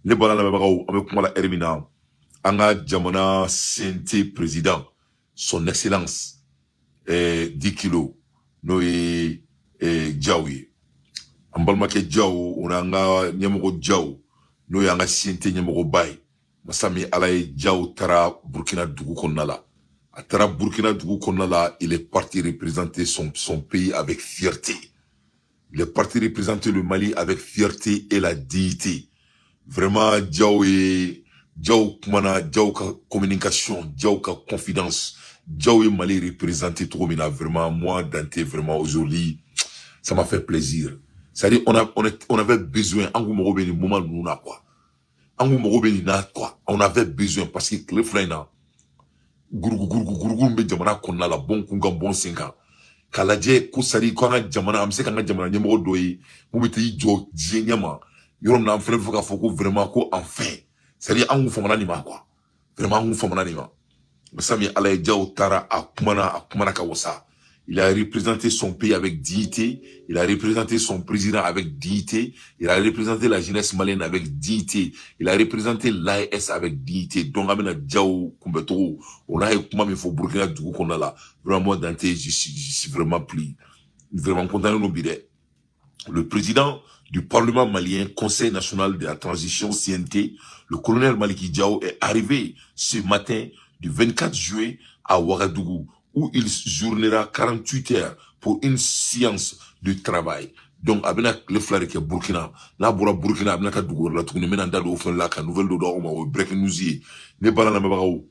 Les balans la babao avec moi la Hermina. Anga Jamana CNT président, son excellence 10 kilos, Noé Djaoui. Ambalmake Djao, on a anga Nyamogo Djao, Noé anga CNT Nyamogo Bay. Masami Alaye Djao Tara Burkina Dougou Konala. À Tara Burkina Dougou Konala, il est parti représenter son pays avec fierté. Il est parti représenter le Mali avec fierté et la dignité. Vraiment, Djao Kumana, Djao ka communication, Djao ka confidence, Djao est Mali représenté trop, mais là, vraiment, moi, Dante, vraiment, aujourd'hui, ça m'a fait plaisir. C'est-à-dire, on avait besoin, en gros, moment nous n'a quoi. En gros, quoi. On avait besoin, parce que le flaina, gourou, mais jamana qu'on a la bon, qu'on a bon 5 ans. Kaladje, Kousari, qu'on a jamana, amse qu'on a jamana, nyemo doye, moumete jo, djenyama, yorom na amfele foka foko vraiment ko enfin. C'est-à-dire, en vous famana nima quoi. Vraiment, en vous famana nima. Sami Alaye Djao Tara, akumana kawasa. Il a représenté son pays avec dignité. Il a représenté son président avec dignité. Il a représenté la jeunesse malienne avec dignité. Il a représenté l'AES avec dignité. Donc, amena Djao Kumbeto, on a eu comment il faut Burkina Dougou qu'on a là. Vraiment, moi, Dante, je suis vraiment vraiment content de nous bider. Le président du Parlement malien, Conseil national de la transition CNT, le colonel Maliki Djao, est arrivé ce matin du 24 juillet à Ouagadougou, où il journera 48 heures pour une séance de travail. Donc, abena le flare ke Burkina, la bora Burkina abena ka Dougou la tourne mena ndado ofan la ka nouvelle dodo o breaking news yi. Ne bala na mabao.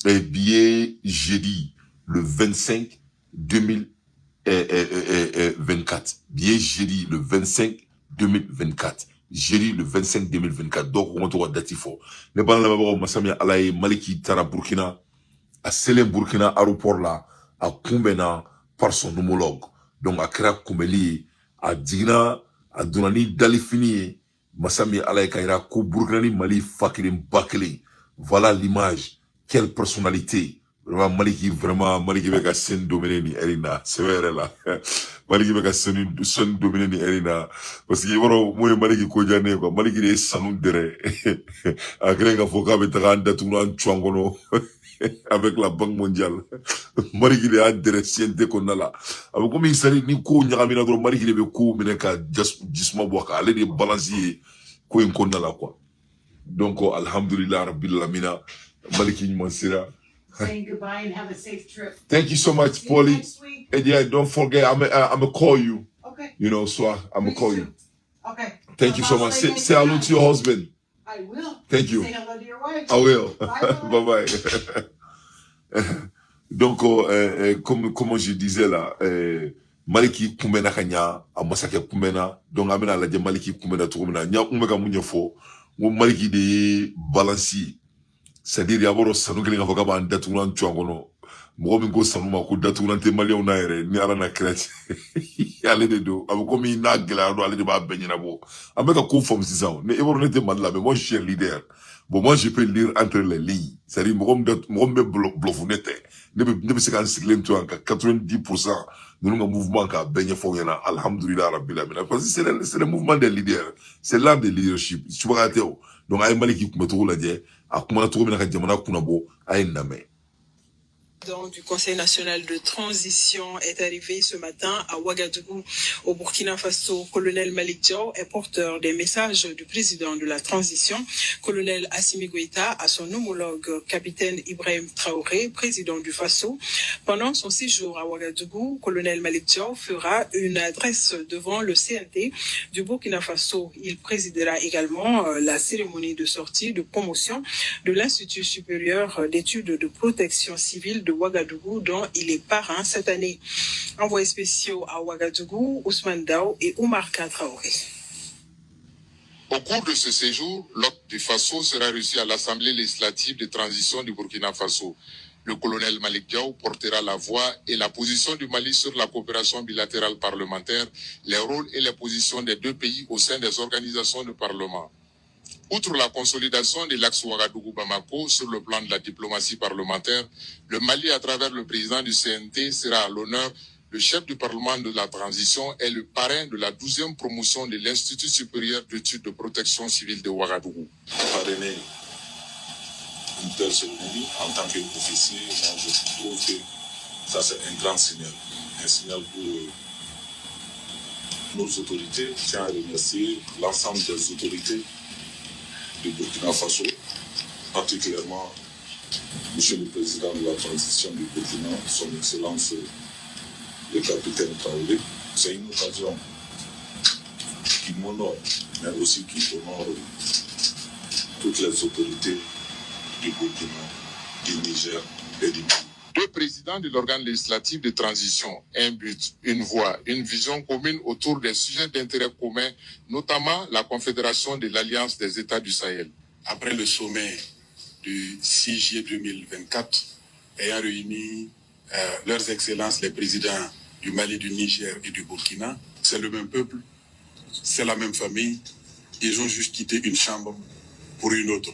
Et billet jeudi le 25 2024. Billet jeudi le 25 2024. Jeudi le 25 2024. Donc, on va datifo. Ne bala na mabao masami alaye Maliki Tara Burkina. À Selem Burkina aéroport là, à Koumbena par son homologue. Donc à Kra Koumbeli, à Dina, à Dunani Dalifini, Massami Alaye Kaira, Kou Burkina Mali Fakilim Bakeli. Voilà l'image. Quelle personnalité. Vraiment, Maliki Vega Sen Dominé ni Erina. C'est vrai là. Maliki Vega Sen Dominé ni Erina. Parce que moi, Maliki Kodjane, quoi. Maliki est Sanou Dere. À Grenga Foka Betara Ndatouna Chouangono. Avec la Banque mondiale. Mariki de a dressé qu'on a là. Alors, comme il s'agit ni ko nyagamina gros Mariki de ko meneka jisma boaka, aller de balancer ko in qu'on a là quoi. Donc, alhamdulillah, rabbil lamina, Maliki Mansira. Saying goodbye and have a safe trip. Thank you so much, Paulie. And yeah, don't forget, I'm gonna call you. Okay. You know, so I'm gonna call you. Okay. Thank you so much. Say hello to your husband. I will. Thank you. Say hello to your wife. I will. Bye bye. Donc, comme je disais là, Maliki Koumena Kanya, a Masaka Koumena, donc Amena la Maliki Koumena Toumena, Nya Umega Munyafo, ou Maliki de Balanci, c'est-à-dire Yaboro Sanoukling Avogaba and Datulan Chuangono, Momingo Sanuma, who Datulante Malion Naire, Niarana Kret, Allez de do, I'm coming Nagla, allez de Benyanabo. I make a coup from Zizan, ne ever let them là, mais moi je suis un leader. Bon, moi je peux lire entre les lignes, c'est-à-dire, moi blofounette, ne peut se cancer toi 90%, nous avons un mouvement qui a baigné fort, alhamdulillah, rabbil alamin. Parce que c'est le mouvement des leaders, c'est l'art de leadership. Tu vois, donc, aïe maliki kumetou la dje, a kumana tourou menaka djamana kunabo, aïe name. Du Conseil national de transition est arrivé ce matin à Ouagadougou, au Burkina Faso. Colonel Malick Djao est porteur des messages du président de la transition, colonel Assimi Goïta, à son homologue capitaine Ibrahim Traoré, président du Faso. Pendant son séjour à Ouagadougou, colonel Malick Djao fera une adresse devant le CNT du Burkina Faso. Il présidera également la cérémonie de sortie de promotion de l'Institut supérieur d'études de protection civile de Ouagadougou, dont il est parrain cette année. Envoyés spéciaux à Ouagadougou, Ousmane Dao et Oumar Traoré. Au cours de ce séjour, l'hôte du Faso sera reçu à l'Assemblée législative de transition du Burkina Faso. Le colonel Malick Djao portera la voix et la position du Mali sur la coopération bilatérale parlementaire, les rôles et les positions des deux pays au sein des organisations de parlement. Outre la consolidation de l'axe Ouagadougou-Bamako sur le plan de la diplomatie parlementaire, le Mali, à travers le président du CNT, sera à l'honneur Le chef du Parlement de la transition est le parrain de la 12e promotion de l'Institut supérieur d'études de protection civile de Ouagadougou. Parrainer une telle cérémonie en tant qu'officier, moi je trouve que ça c'est un grand signal. Un signal pour nos autorités. Je tiens à remercier l'ensemble des autorités du Burkina Faso, particulièrement Monsieur le Président de la transition du Burkina, son Excellence le capitaine Traoré. C'est une occasion qui m'honore, mais aussi qui honore toutes les autorités du Burkina, du Niger et du Mali. Deux présidents de l'organe législatif de transition, un but, une voix, une vision commune autour des sujets d'intérêt commun, notamment la Confédération de l'Alliance des États du Sahel. Après le sommet du 6 juillet 2024, ayant réuni leurs excellences les présidents du Mali, du Niger et du Burkina, c'est le même peuple, c'est la même famille, ils ont juste quitté une chambre pour une autre.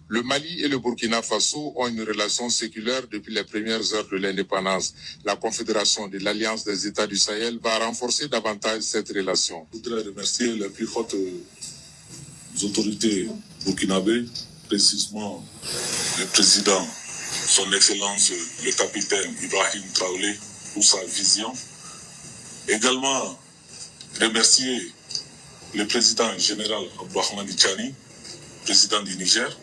Le Mali et le Burkina Faso ont une relation séculaire depuis les premières heures de l'indépendance. La Confédération de l'Alliance des États du Sahel va renforcer davantage cette relation. Je voudrais remercier les plus hautes autorités burkinabées, précisément le président, son Excellence le capitaine Ibrahim Traoré, pour sa vision. Également remercier le président général Abdourahmane Tiani, président du Niger.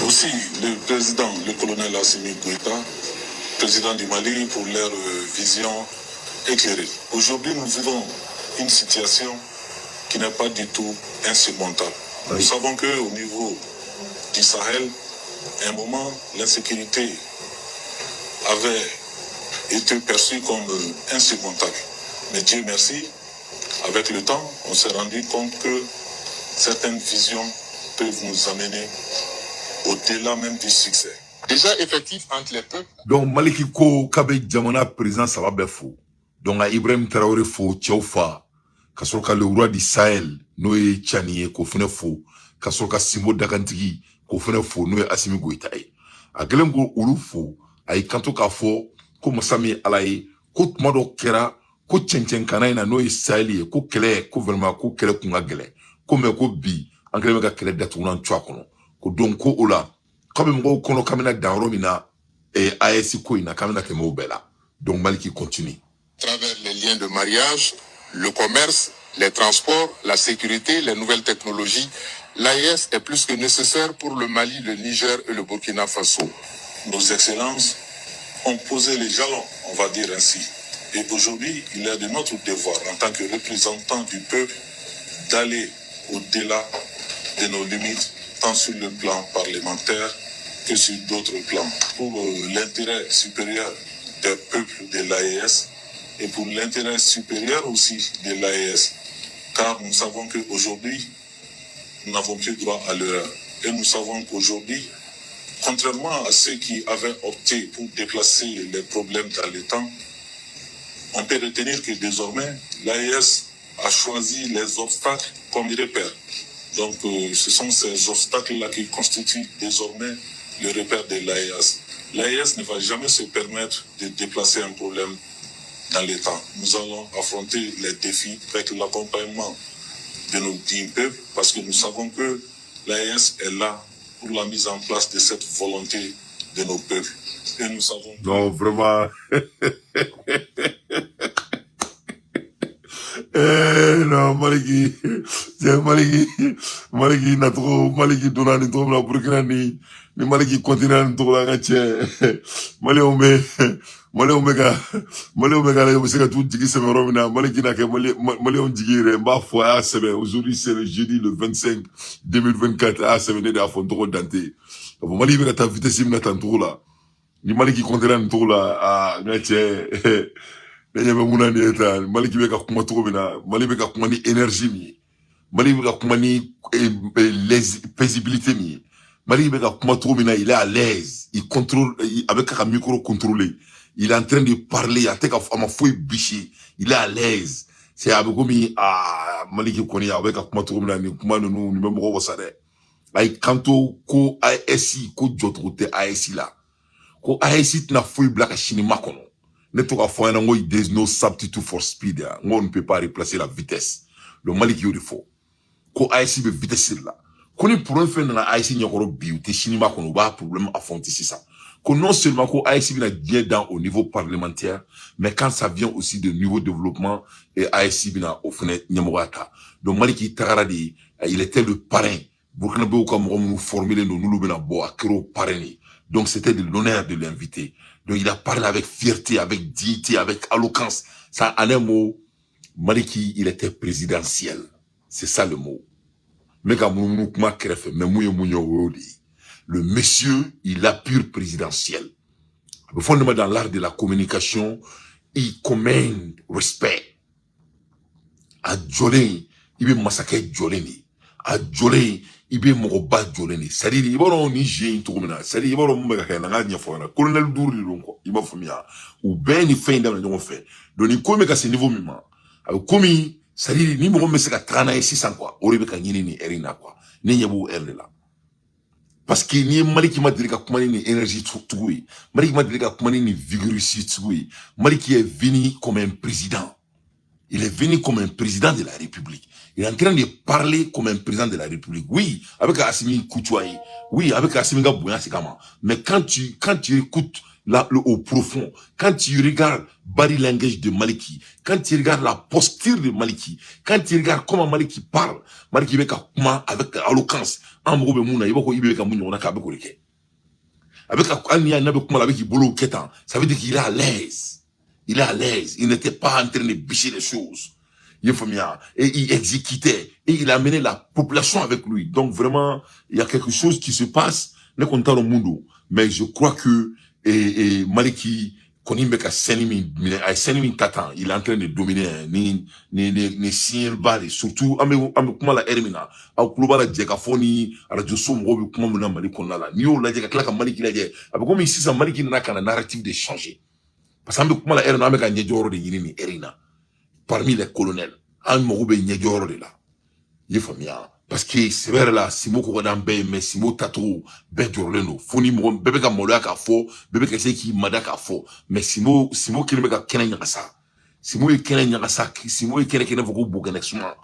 Aussi le président, le colonel Assimi Goïta, président du Mali, pour leur vision éclairée. Aujourd'hui, nous vivons une situation qui n'est pas du tout insurmontable. Oui. Nous savons qu'au niveau du Sahel, à un moment, l'insécurité avait été perçue comme insurmontable. Mais Dieu merci, avec le temps, on s'est rendu compte que certaines visions peuvent nous amener au-delà même du succès. Déjà effectif entre les peuples. Donc Maliki ko kabe jamana président Sababé fo. Donc Ibrahim Traoré fo Tchaufa. Kasoka le roi du Sahel Noé Tchanie ko fene fo. Kasoka Simbo Dakantigi ko fene fo Noé Assimi Goïta. A gelem go ulu fo ay kanto ka fo ko Mosami Alaye ko tmado kera ko tchenchen kanayna Noé Sahel ko kele ko vraiment ko kele kunga gele. Ko me ko bi anglais ka kele datuna ntwa kono. Ko donko ola comme mgo kono kamena danromina et ASI ko ina kamena ke mo bela. Donc Maliki continue. À travers les liens de mariage, le commerce, les transports, la sécurité, les nouvelles technologies, l'AES est plus que nécessaire pour le Mali, le Niger et le Burkina Faso. Nos excellences ont posé les jalons, on va dire ainsi. Et aujourd'hui, il est de notre devoir en tant que représentants du peuple d'aller au-delà de nos limites, tant sur le plan parlementaire que sur d'autres plans, pour l'intérêt supérieur des peuples de l'AES et pour l'intérêt supérieur aussi de l'AES. Car nous savons qu'aujourd'hui, nous n'avons plus droit à l'erreur. Et nous savons qu'aujourd'hui, contrairement à ceux qui avaient opté pour déplacer les problèmes dans le temps, on peut retenir que désormais, l'AES a choisi les obstacles comme repères. Donc, ce sont ces obstacles-là qui constituent désormais le repère de l'AES. L'AES ne va jamais se permettre de déplacer un problème dans le temps. Nous allons affronter les défis avec l'accompagnement de nos dignes peuples parce que nous savons que l'AES est là pour la mise en place de cette volonté de nos peuples. Et nous savons... Non, vraiment... non, Maliki, Maliki donna ni to la Burkina ni Maliki continue ni to la ngache. Mali omega le se ka tout digi se romina Maliki na ke Mali on digi re mba fo a sebe. Aujourd'hui c'est le jeudi le 25 2024 a sebe de afon to dante. Mali be ta vitesse na tanto la. Ni Maliki continue ni to la a ngache. Maliki beka kuma togo bina Mali beka kuma ni énergie mi Mali beka kuma ni paisibilité mi Mali beka kuma togo bina il est à l'aise, il contrôle avec un micro contrôlé, il est en train de parler à teka ama foi bichi, il est à l'aise c'est avec comme Maliki Koni avec un comment tout le monde comment nous même gros ça ay kanto ko ASI ko jotrote ASI là ko ASI na fouille black chini makono ne to ka fo na ngoy there's no substitute for speed on ne peut pas remplacer la vitesse le Maliki yo faut ko ASI be vitesse là ko ni pour faire na ASI nyokoro bi te chini makono ba problème affronter c'est ça que non seulement ko ASI vient bien dans au niveau parlementaire mais quand ça vient aussi de niveau développement et ASI vient au fenêtre nyamorata donc Maliki Tagaradi il était le parrain Burkina Faso comme nous formuler nous nous bena bo akro parrainé donc c'était de l'honneur de l'inviter donc il a parlé avec fierté avec dignité avec éloquence ça en un mot Maliki il était présidentiel c'est ça le mot mais quand nous kuma kref mais le monsieur il a pur présidentiel le fondement dans l'art de la communication il commande respect à Jolé il veut massacrer Jolé à Jolé il be mogoba joleni c'est-à-dire iboro ni j'ai tout comme ça c'est-à-dire iboro mo ka na nganya fo na colonel Douri lonko iba fumia ou ben ni fin dans le fait donc ni comme ka ce niveau mima comme c'est-à-dire ni mo me se ka 30 et 600 quoi oribe ka nyini ni erina quoi ni nyabu erde là parce que ni Maliki ma dirika kuma ni énergie tout Maliki ma dirika kuma ni vigorité tout Maliki est venu comme un président. Il est venu comme un président de la République. Il est en train de parler comme un président de la République. Oui, avec Assimi Koutouaï. Oui, avec Assimi Gabouya Sikama. Mais quand tu écoutes au profond, quand tu regardes body language de Maliki, quand tu regardes la posture de Maliki, quand tu regardes comment Maliki parle, Maliki avec éloquence, ça veut dire qu'il est à l'aise. Il est à l'aise. Il n'était pas en train de bicher les choses. Et il exécutait. Et il a amené la population avec lui. Donc vraiment, il y a quelque chose qui se passe. On est content au monde. Mais je crois que Maliki, il est en train de dominer. Ni Sielbali. Surtout, comment la Hermina. Au club la Djekafoni, à la Josom, comment on a Malikona. Ni au la Djekaka Maliki la Djek. Comme ici, ça Maliki n'a qu'un narratif de changer. Parce que comment la Hermina avec un Nyejoro de Yini Erina. Parmi les colonels. Un Mogoube Nyejoro de là. Il faut bien. Parce que c'est vrai là, Simo Kokodambe, mais Simo Tato, Bedjorleno, Foni Mon, Bébé Mola Kafo, Bébé Kesseki Mada Kafo, mais Simo Kilmeka Kenen Yasa. Simo et Kenen Yasa, Simo et Kenen Voko Boganexuma.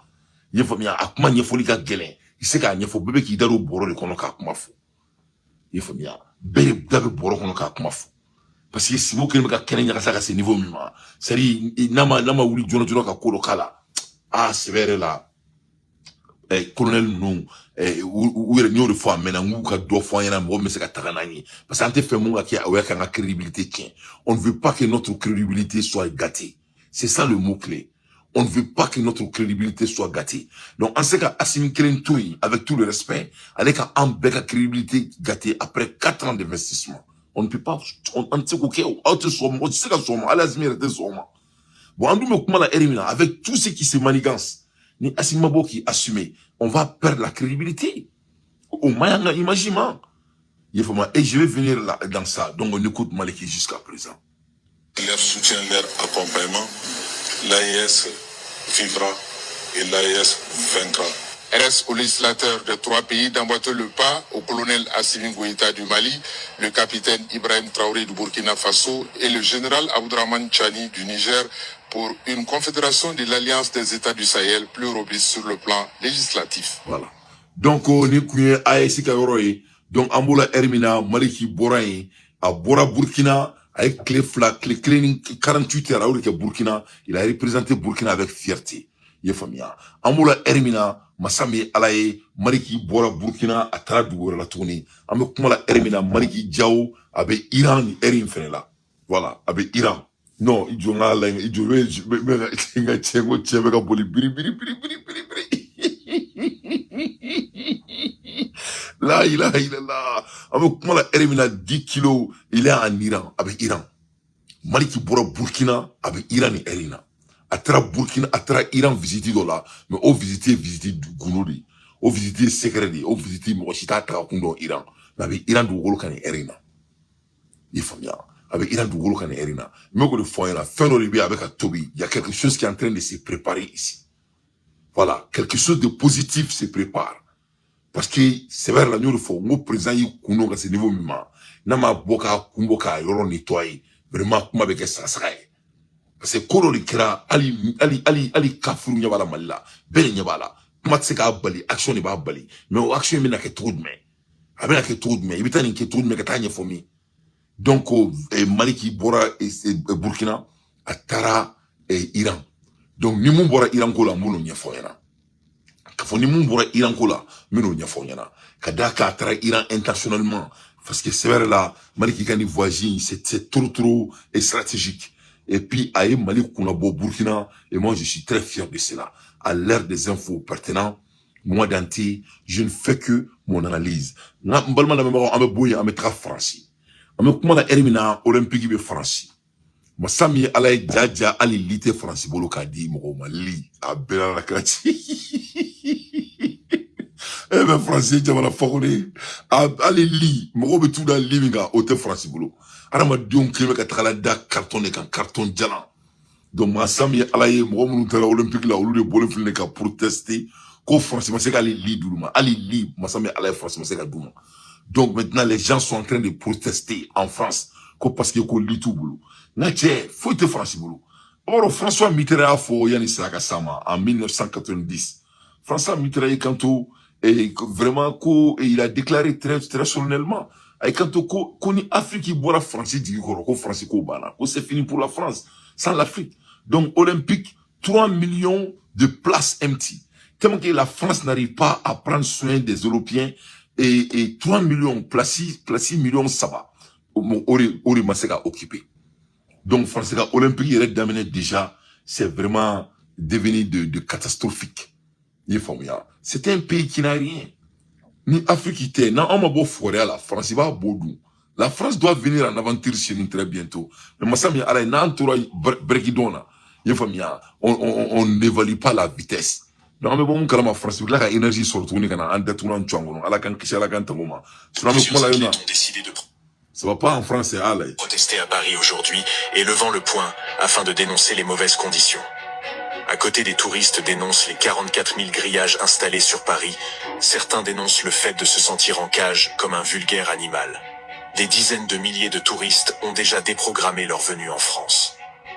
Il faut bien, Akman Yefolika Gelen. Il sait qu'il y a bébé qui daro Boro de Konoka Kumafo. Il faut bien, Bébé Dabe Boro Konoka Kumafo. Parce que Simo Kilmeka Kenen Yasa à ce niveau mima. C'est-à-dire, Nama Wuli Jono Kakolo Kala. Ah, c'est vrai là. Colonel non ou de fois maintenant ou ka do fois yana mo me se ka taganani parce que ante fait mon qui a ka crédibilité tient on ne veut pas que notre crédibilité soit gâtée c'est ça le mot clé on ne veut pas que notre crédibilité soit gâtée donc en ce cas Assimi Kelentouy avec tout le respect avec un bec crédibilité gâtée après 4 ans d'investissement on ne peut pas on sait quoi autre somme on sait que somme à l'Azmir était somme bon andou me comment la Erimina avec tout ce qui se manigance ni Assimi Mabo qui assumé, on va perdre la crédibilité. Au moins, imagine. Et je vais venir là, dans ça. Donc, on écoute Maliki jusqu'à présent. Leur soutien, leur accompagnement, l'AES vivra et l'AES vaincra. Reste aux législateurs des 3 pays d'emboîter le pas au colonel Assimi Goïta du Mali, le capitaine Ibrahim Traoré du Burkina Faso et le général Abdourahmane Tchani du Niger pour une confédération de l'Alliance des États du Sahel plus robuste sur le plan législatif. Voilà. Donc, on est couillé à Esikaroé. Donc, Amboula Hermina, Maliki Boraï, à Bora Burkina, avec clé 48 heures à Burkina, il a représenté Burkina avec fierté. Yefamia. Amboula Hermina, Massami Alaye, Maliki Bora Burkina, à Taradou, la tournée. Amboula Kumala Hermina, Maliki Djao, avec Iran, Erin Fenela. Voilà, avec Iran. Non, il joue là, il joue, là, il est là. Avec comment la Hermina 10 kilos, il est en Iran, avec Iran. Maliki Bora Burkina, avec Iran et Erina. Atra Burkina, Atra Iran visiter là, mais au visiter du Gounouri, au visiter Secredi, au visiter Mochita Trakundo Iran, mais avec Iran du Wolokan et Erina. Il faut bien. avec Iran du Golo Erina. Mais que le foyer là, fin de avec un Tobi, il y a quelque chose qui est en train de se préparer ici. Voilà, quelque chose de positif se prépare. Parce que c'est vrai la nuit faut mon président y kuno à ce niveau même. Nama boka kumboka yoro nettoyer. Vraiment comme avec ça serait. Parce que kolo likira ali kafuru nyabala malla. Bele nyabala. Comment c'est qu'à bali action ne va bali. Mais action mais n'a que trop de main. Avec que trop de main. Il y a que trop de main que t'as fomi. Donc Mali qui bora et Burkina à Tara et Iran. Donc ni mon bora Iran ko la mouno nya foyana. Kafo ni mon bora Iran ko la mino nya foyana. Kadaka Tara Iran intentionnellement parce que c'est vrai là Mali qui gagne voisine c'est trop stratégique. Et puis aye Mali kuna bo Burkina et moi je suis très fier de cela. À l'ère des infos pertinentes, moi d'anti, je ne fais que mon analyse. Na mbalma na memoro ame boye ame tra France. Ame kuma na elimina olympique be France. Moi sami alay jaja ali lité France bolo ka di mo Mali a bela la krati. Eh ben français jamana fakone ali li mo be tout dans liminga hôtel France bolo. Ara ma dion klime ka trala da carton e kan carton jalan. Donc ma sami alaye mo munu tara olympique la olu de bolo filne ka protester ko France ma se ka li douluma ali li ma sami alaye France ma se ka douma. Donc maintenant les gens sont en train de protester en France parce que ko li tout boulot. Na tche faut te France boulot. Or François Mitterrand a fo yani saka sama en 1990. François Mitterrand kanto et vraiment ko il a déclaré très solennellement et kanto ko ni Afrique bola France dit ko France ko bana ko c'est fini pour la France sans l'Afrique. Donc olympique 3 millions de places empty. Tellement que la France n'arrive pas à prendre soin des Européens et 3 millions placis millions ça va. Ori Masega occupé. Donc France olympique il est d'amener déjà c'est vraiment devenu de catastrophique. C'est un pays qui n'a rien. Ni Afrique était, non, on m'a beau forêt à la France, il va à Baudou. La France doit venir en aventure chez nous très bientôt. Mais moi, ça m'y a n'a entouré Brekidona. On n'évalue pas la vitesse. Donc, mais bon, quand la France, là, la énergie sur le tourné, quand on a détourné en Tchongo, à la canquiche, à la cantangoma. Ça va pas en France, c'est à l'aise. Protester à Paris aujourd'hui et levant le poing afin de dénoncer les mauvaises conditions. À côté des touristes dénoncent les 44 000 grillages installés sur Paris, certains dénoncent le fait de se sentir en cage comme un vulgaire animal. Des dizaines de milliers de touristes ont déjà déprogrammé leur venue en France.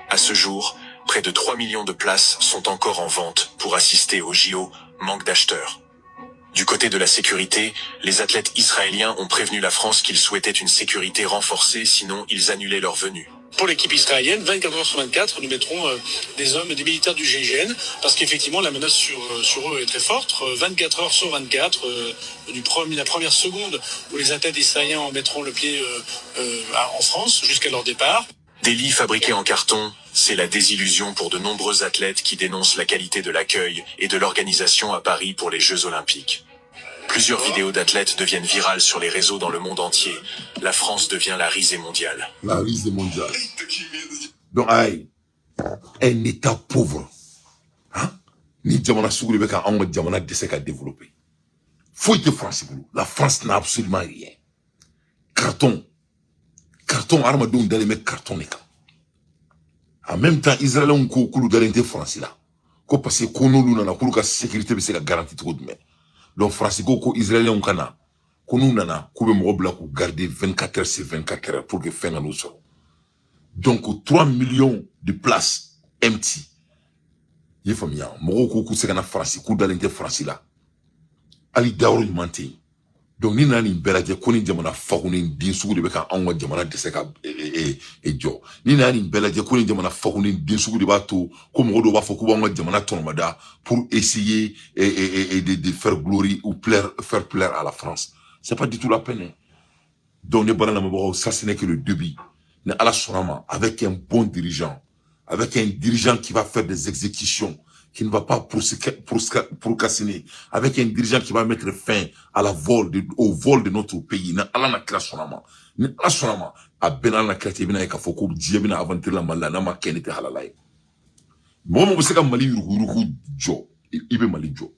À ce jour, près de 3 millions de places sont encore en vente pour assister aux JO, manque d'acheteurs. Du côté de la sécurité, les athlètes israéliens ont prévenu la France qu'ils souhaitaient une sécurité renforcée, sinon ils annulaient leur venue. Pour l'équipe israélienne, 24 heures sur 24, nous mettrons des hommes et des militaires du GIGN, parce qu'effectivement la menace sur eux est très forte. 24 heures sur 24, la première seconde où les athlètes israéliens en mettront le pied en France jusqu'à leur départ. Des lits fabriqués en carton, c'est la désillusion pour de nombreux athlètes qui dénoncent la qualité de l'accueil et de l'organisation à Paris pour les Jeux Olympiques. Plusieurs vidéos d'athlètes deviennent virales sur les réseaux dans le monde entier. La France devient la risée mondiale. La risée mondiale. Donc, aïe, un État pauvre. Hein? Ni Djamana Sougou avec un Djamana décès à développer. Faut être France. La France n'a absolument rien. Carton, armadon dans les mecs carton. En même temps, Israël ont couru dans l'Inde France là. Parce que Kono Luna, la sécurité, c'est la garantie trop de mer. Donc, France, ko Israélien kana, konou nana, koube m'obla ko garder 24 heures sur 24 heures pour que fin nous soit. Donc, 3 millions de places empty. Yé famia, moro ko sekana France, kou dalente France là. Ali daouro manté. Donc, ni nani belaje koni jamana fakuni din sugu de beka anwa jamana de seka e jo. Ni nani belaje koni jamana fakuni din sugu de bato, ko moro do ba foku ba anwa jamana tonomada pour essayer de faire gloire ou faire plaire à la France. C'est pas du tout la peine. Donc, ça ce n'est que le début. Mais à la Sonama, avec un bon dirigeant, avec un dirigeant qui va faire des exécutions, qui ne va pas procrastiner, avec un dirigeant qui va mettre fin à au vol de notre pays. Na ala na kira Sonama. Ni ala Sonama, a benal na kira tebina eka foko, diabina aventure la mala, na ma kenite halalai. Moi, je sais que Mali yuruku jo, ibe Mali jo.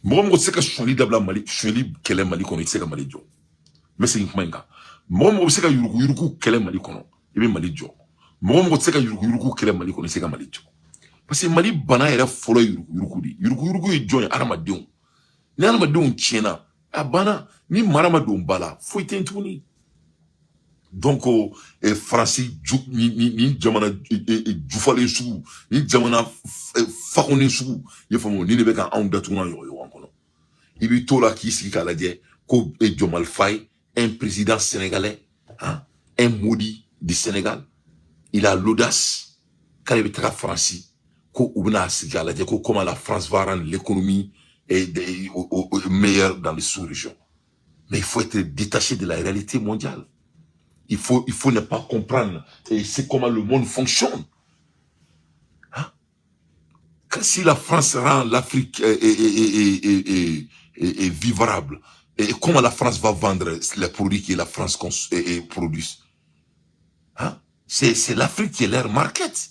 Moi, je sais que Chouali dabla Mali, Chouali kele Mali kono, je sais que Mali jo. Mais c'est une manga. Moi, je sais que yuruku kele Mali kono. il be Mali jo mo tse ka yuruku kele Mali ko ne se ka Mali jo parce que Mali bana era folo yuruku e jo aramadenw ni aramadenw tiena a bana ni maramadon bala foi tentuni donc français ni jamana jufale su ni jamana fakone su ye famo ni ne be ka an datuna yo ankono ibi to la ki siki kala je ko Diomaye Faye un président sénégalais hein, un maudit du Sénégal il a l'audace quand il est français ko ubna siki kala je ko comment la France va rendre l'économie meilleure dans les sous-régions mais il faut être détaché de la réalité mondiale. Il faut ne pas comprendre c'est comment le monde fonctionne. Hein? Si la France rend l'Afrique vivable, et comment la France va vendre les produits que la France produit? Hein? C'est l'Afrique qui est leur market.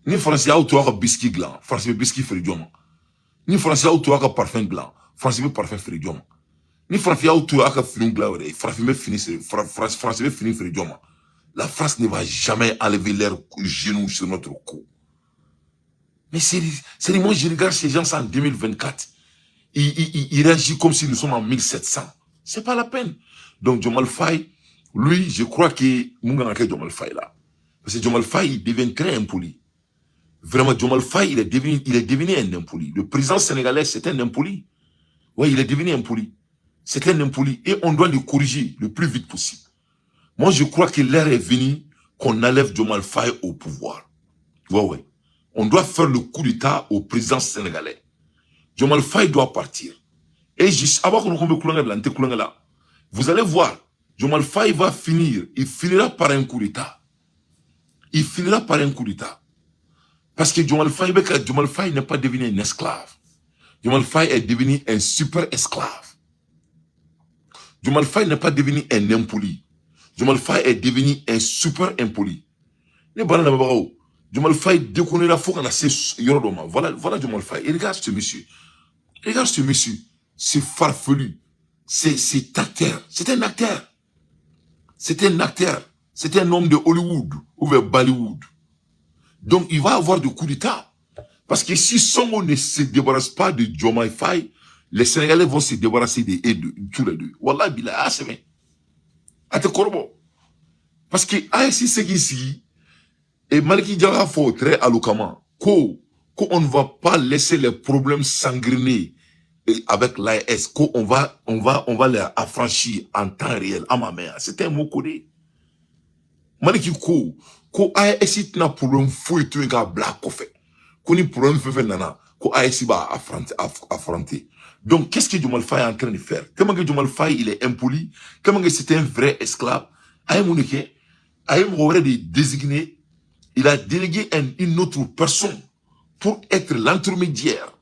Ni France a autour biscuit gland, France biscuit fridium. Ni France a autour parfum gland, France parfum fridium. Ni France a autour à film gland, France va finir fridium. La France ne va jamais enlever leurs genoux sur notre cou. Mais c'est moi je regarde ces gens en 2024. Ils réagissent comme si nous sommes en 1700. C'est pas la peine. Donc Diomaye Faye, lui, je crois que Diomaye Faye là. Parce que Diomaye Faye, il devient très impoli. Vraiment, Diomaye Faye, il est devenu un impoli. Le président sénégalais, c'est un impoli. Oui, il est devenu impoli. C'est un impoli. Et on doit le corriger le plus vite possible. Moi, je crois que l'heure est venue qu'on enlève Diomaye Faye au pouvoir. Ouais. On doit faire le coup d'état au président sénégalais. Diomaye Faye doit partir. Et avant qu'on nous là, vous allez voir, Diomaye Faye va finir. Il finira par un coup d'état. Il finira par un coup d'état. Parce que Diomaye Faye n'est pas devenu un esclave. Diomaye Faye est devenu un super esclave. Diomaye Faye n'est pas devenu un impoli. Diomaye Faye est devenu un super impoli. Diomaye Faye déconne la fois qu'on a ces Yorodoma. Voilà Diomaye Faye. Et regarde ce monsieur. Regarde ce monsieur. C'est farfelu. C'est acteur. C'est un acteur. C'est un acteur. C'est un homme de Hollywood ou de Bollywood. Donc il va avoir de coups d'état. Parce que si Sonko ne se débarrasse pas de Diomaye Faye, les Sénégalais vont se débarrasser de tous les deux. Wallah, bila, c'est bien. Ate korbo. Parce que ASI c'est ici, et Maliki Diara faut très alloquemment, qu'on ne va pas laisser les problèmes s'engrainer avec l'AS, qu'on va les affranchir en temps réel. À ma mère, c'est un mot codé. Maliki ko ASI n'a problème fouille tout un gars black fait. Qu'on y problème fait nana, ko ASI va affronter. Donc, qu'est-ce que Diomaye Faye est en train de faire? Comment que Diomaye Faye, il est impoli? Comment que c'est un vrai esclave? Désigné, il a délégué une autre personne pour être l'intermédiaire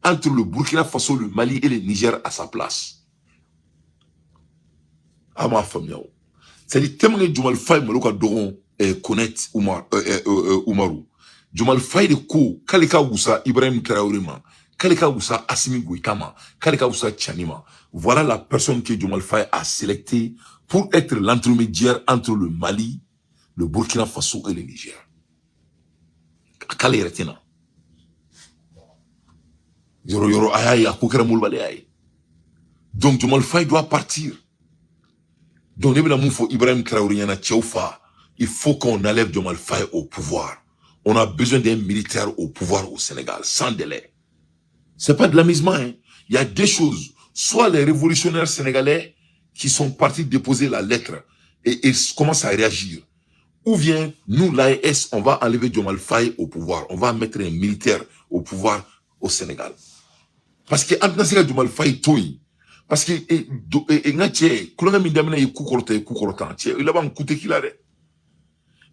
entre le Burkina Faso, le Mali et le Niger à sa place. À ma famille. C'est-à-dire, tellement que Diomaye Faye me connaître Oumarou. Diomaye Faye de ko, Kalika Oussa, Ibrahim Traoré, Kalika Oussa, Assimi Goïtama, Kalika Oussa Tchanima. Voilà la personne que Diomaye Faye a sélectée pour être l'intermédiaire entre le Mali, le Burkina Faso et le Niger. Kale retena. Yoro ayaye akokera mulbale ayaye. Donc Diomaye Faye doit partir. Donc Ibrahim Traoré na Tchoufa, il faut qu'on enlève Diomaye Faye au pouvoir. On a besoin d'un militaire au pouvoir au Sénégal, sans délai. C'est pas de l'amusement, hein. Il y a des choses. Soit les révolutionnaires sénégalais qui sont partis déposer la lettre et commencent à réagir. Ou bien, nous, l'AES, on va enlever Diomaye Faye au pouvoir. On va mettre un militaire au pouvoir au Sénégal. Parce que, en tant que Diomaye Faye, parce que,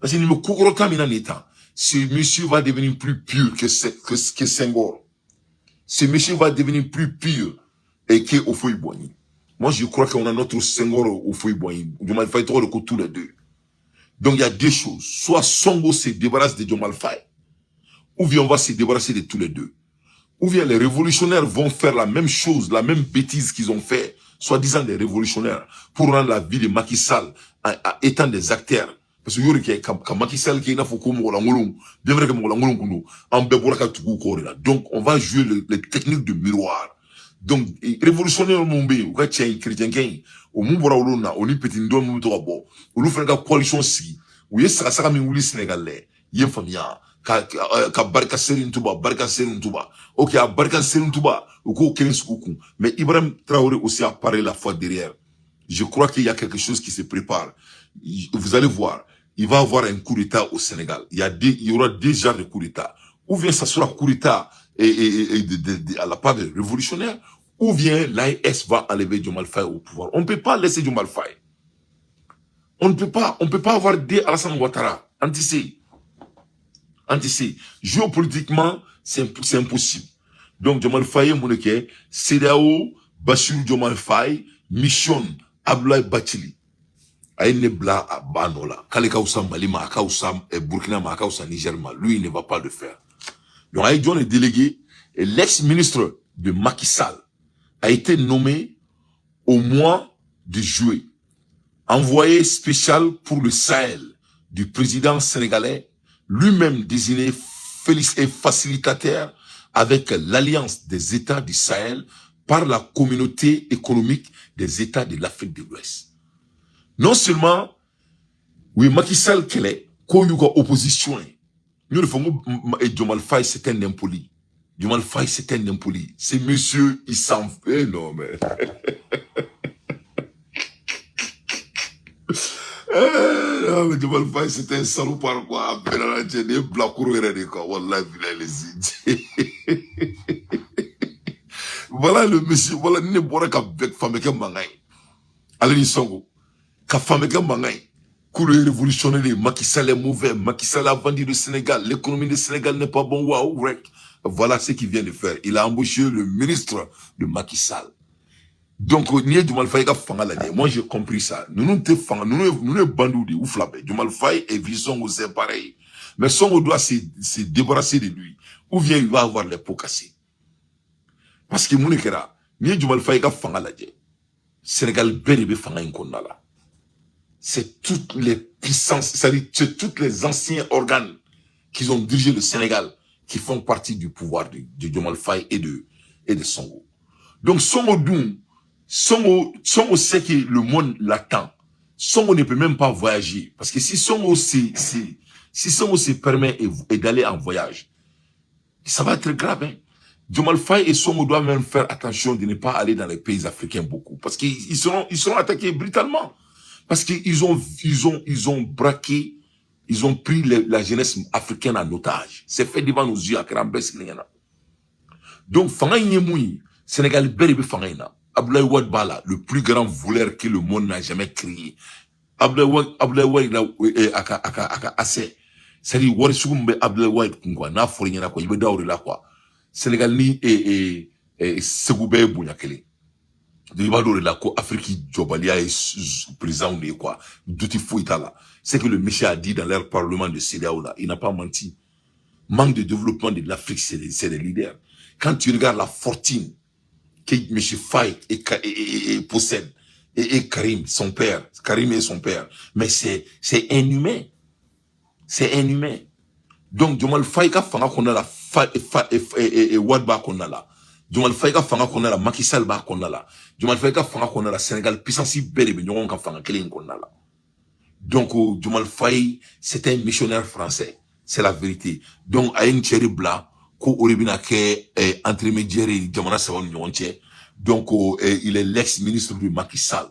parce que, ce monsieur va devenir plus pur que Senghor. Ce monsieur va devenir plus pur et que Ofoï-Boigny. Moi, je crois qu'on a notre Senghor au Ofoï-Boigny. Diomaye Faye, tous les deux. Donc, il y a deux choses. Soit Sonko se débarrasse de Diomaye Faye, ou bien on va se débarrasser de tous les deux. Ou bien les révolutionnaires vont faire la même chose, la même bêtise qu'ils ont fait, soi-disant des révolutionnaires, pour rendre la vie de Macky Sall étant des acteurs, parce que yori ke ka Macky Sall qui n'a faut ko mo la ngolon bien vrai que mo la ngolon kundo en be boraka tugu ko là. Donc on va jouer les techniques de miroir. Donc révolutionnaire mon be ou ka tien chrétien ken o mu bora olona oni petit ndo mu to bo olu fana ka coalition si ou ye saka mi wuli sénégalais ye famia ka barka Serigne Touba OK a barka Serigne Touba ou ko ken sukuku mais Ibrahim Traoré aussi apparaît la fois derrière. Je crois qu'il y a quelque chose qui se prépare. Vous allez voir, il va y avoir un coup d'État au Sénégal. Il y aura déjà des coups d'État. Ou bien ça sera un coup d'État à la part des révolutionnaires, ou bien l'AES va enlever Diomaye Faye au pouvoir. On ne peut pas laisser Diomaye Faye. On ne peut pas avoir des Alassane Ouattara. Anti-C. Géopolitiquement, c'est impossible. Donc, Diomaye Faye, Mouneke, CEDEAO, Bassirou Diomaye Faye, mission Abdoulaye Bathily. Aïe bla à Banola. Kaleka Oussam Malima, Aka Oussam, Burkina, Aka Oussam Nigerma. Lui, il ne va pas le faire. Donc, Aïe John est délégué, et l'ex-ministre de Macky Sall a été nommé au mois de juillet. Envoyé spécial pour le Sahel du président sénégalais, lui-même désigné et facilitateur avec l'Alliance des États du Sahel par la communauté économique des États de l'Afrique de l'Ouest. Non seulement, oui, Macky Sall qu'elle est, qu'on y a opposition. Nous le faisons, et Diomaye Faye, c'est un impoli. Diomaye Faye, c'est un impoli. C'est monsieur, il s'en fait, non, mais. Non, mais Diomaye Faye, c'est un salopard, quoi. Des blacoureux, quoi. Wallah, il les voilà le monsieur, voilà, ne boira qu'à femme qui mangay. Allez, ils sont qu'à femme qui mangay. Couleur révolutionnaire, Macky Sall est mauvais, Macky Sall a vendu le Sénégal, l'économie du Sénégal n'est pas bon, waouh, voilà ce qu'il vient de faire. Il a embauché le ministre de Macky Sall. Donc, Diomaye Faye a fait la moi j'ai compris ça. Nous ne bandou de ouf là, Diomaye Faye et Visson aussi pareil. Mais Songo doit se débarrasser de lui. Ou bien il va avoir les pots cassés. Parce que Mounekera, ni Diomaye Faye a fait la Sénégal bébé fanga inkondala. C'est toutes les puissances, c'est toutes les anciens organes qui ont dirigé le Sénégal qui font partie du pouvoir de Diomaye Faye et de Songo. Donc Songo sait que le monde l'attend. Songo ne peut même pas voyager. Parce que si Songo se permet d'aller en voyage, ça va être grave, hein. Diomaye Faye et Songo doivent même faire attention de ne pas aller dans les pays africains beaucoup. Parce qu'ils seront attaqués brutalement. Parce qu'ils ont braqué, ils ont pris la jeunesse africaine en otage. C'est fait devant nos yeux à Karambes. Donc, Fanga Nyemoui, Sénégal Beribe Fangaina, Abdoulaye Wade Bala, le plus grand voleur que le monde n'a jamais créé. Abdoulaye Wade aka assez. C'est-à-dire, Warisugumbe Abdoulaye Wade Kungwa, na Forinyana quoi, il veut daouri là quoi. Sénégal ni Segoubé Bounyakele. De Ibadore là quoi, Afrique Djobalia est président de quoi. Douti fouita là. C'est que le monsieur a dit dans leur parlement de CEDEAO là, il n'a pas menti. Manque de développement de l'Afrique, c'est les leaders. Quand tu regardes la fortune que M. Faye possède, et Karim, son père, Karim et son père, mais c'est inhumain. C'est inhumain. Donc, Diomaye Faye ka fanga qu'on a la Wade ba qu'on a là. Diomaye Faye ka fanga qu'on a la Macky Sall ba qu'on a là. Diomaye Faye ka fanga qu'on a la Sénégal puissance belle nyon ka fanga kelen qu'on a là. Donc, Diomaye Faye, c'est un missionnaire français. C'est la vérité. Donc, à une chérie bla, ko oribina ke intermédiaire Djamana Savon Nyonche. Donc, il est l'ex-ministre de Macky Sall.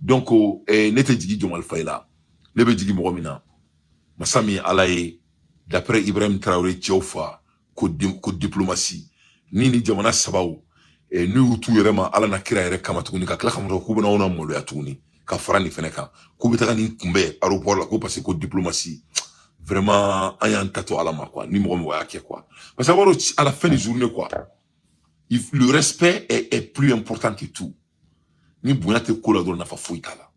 Donc, nete digi Diomaye Faye là. Lebe digi Moromina. Masami alaye, d'après Ibrahim Traoré Tiofa, ko diplomatie. Nini Djamana Savao. Nous, tout vraiment, ala na kira yere kamatuni, ka kla kamata kubana ona molo ya tuni. Ka farani feneka. Kubitaka ni kumbe, aéroport la ko parce que diplomatie. Vraiment, ayant tato à la main, quoi. Ni quoi. Parce que à la fin des journées, quoi. Le respect est plus important que tout. Ni bounate kola do na fa fouita là.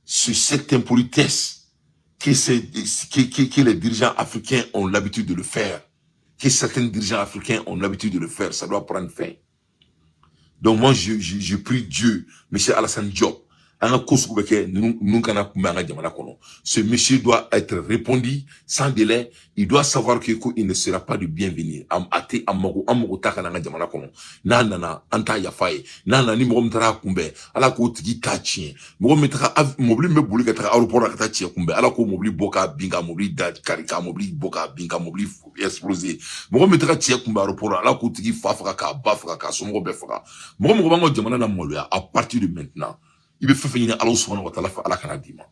C'est cette impolitesse que les dirigeants africains ont l'habitude de le faire. Que certains dirigeants africains ont l'habitude de le faire. Ça doit prendre fin. Donc moi, je prie Dieu, M. Alassane Diop, Ce monsieur doit être répondu sans délai. Il doit savoir qu'il ne sera pas de bienvenue. Nana anta yafaye nana ni mo mtara kumbe ala ko tigi ta chien mo metra mobili me buli ka tra aéroport ka ta chien kumbe ala ko mobili boka binga mobili da karika mobili boka binga mobili exploser mo metra chien kumbe aéroport ala ko tigi fafa ka bafa ka so mo be faka mo bango jamana na moloya à partir de maintenant il be fait venir Allah subhanahu wa ta'ala fa ala kana dima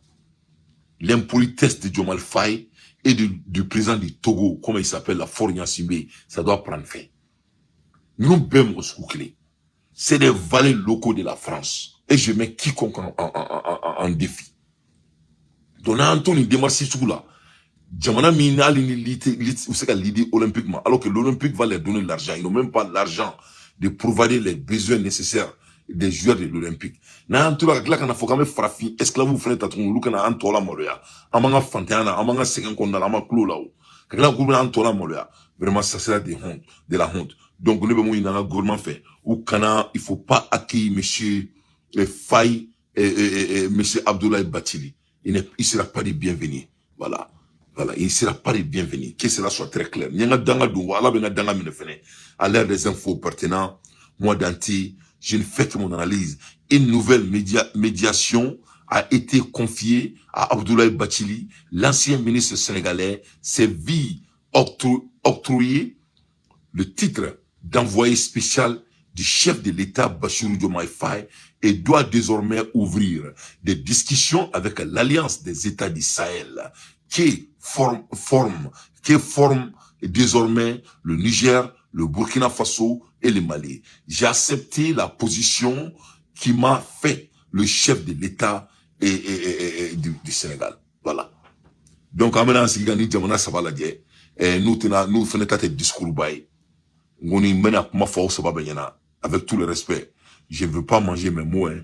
l'impolitesse de Diomaye Faye et du président du Togo, comme il s'appelle, la Fornia Simbe, ça doit prendre fin. Nous bêmes clés. C'est des valets locaux de la France. Et je mets quiconque en défi. Donc, Anthony démarche tout là. Jamana mina l'idée olympiquement. Alors que l'Olympique va leur donner l'argent. Ils n'ont même pas l'argent de provider les besoins nécessaires des joueurs de l'Olympique. Na antura la kana fokame frafi esclave vous fenêtre ton lukana antola moloya. Amanga fantana, amanga second konda ama clou là-haut. Kakla gourmand antola moloya. Vraiment ça sera de la honte. Donc nous devons un gouvernement fait ou kana il faut pas accueillir monsieur Faye monsieur Abdoulaye Bathily. Il sera pas de bienvenu. Voilà, il sera pas de bienvenu. Que cela soit très clair. Nyanga danga do ala benga danga minefene. À l'ère des infos pertinents, moi d'anti je ne fais que mon analyse. Une nouvelle médiation a été confiée à Abdoulaye Bathily, l'ancien ministre sénégalais, s'est vu octroyer le titre d'envoyé spécial du chef de l'État Bassirou Diomaye Faye et doit désormais ouvrir des discussions avec l'Alliance des États du Sahel qui forme désormais le Niger, le Burkina Faso et le Mali. J'ai accepté la position qui m'a fait le chef de l'État du Sénégal. Voilà. Donc, en maintenant, si gagné Djamana Sabaladier, nous faisons des discours bail. On y mène à ma force avec tout le respect. Je ne veux pas manger mes mots. Hein.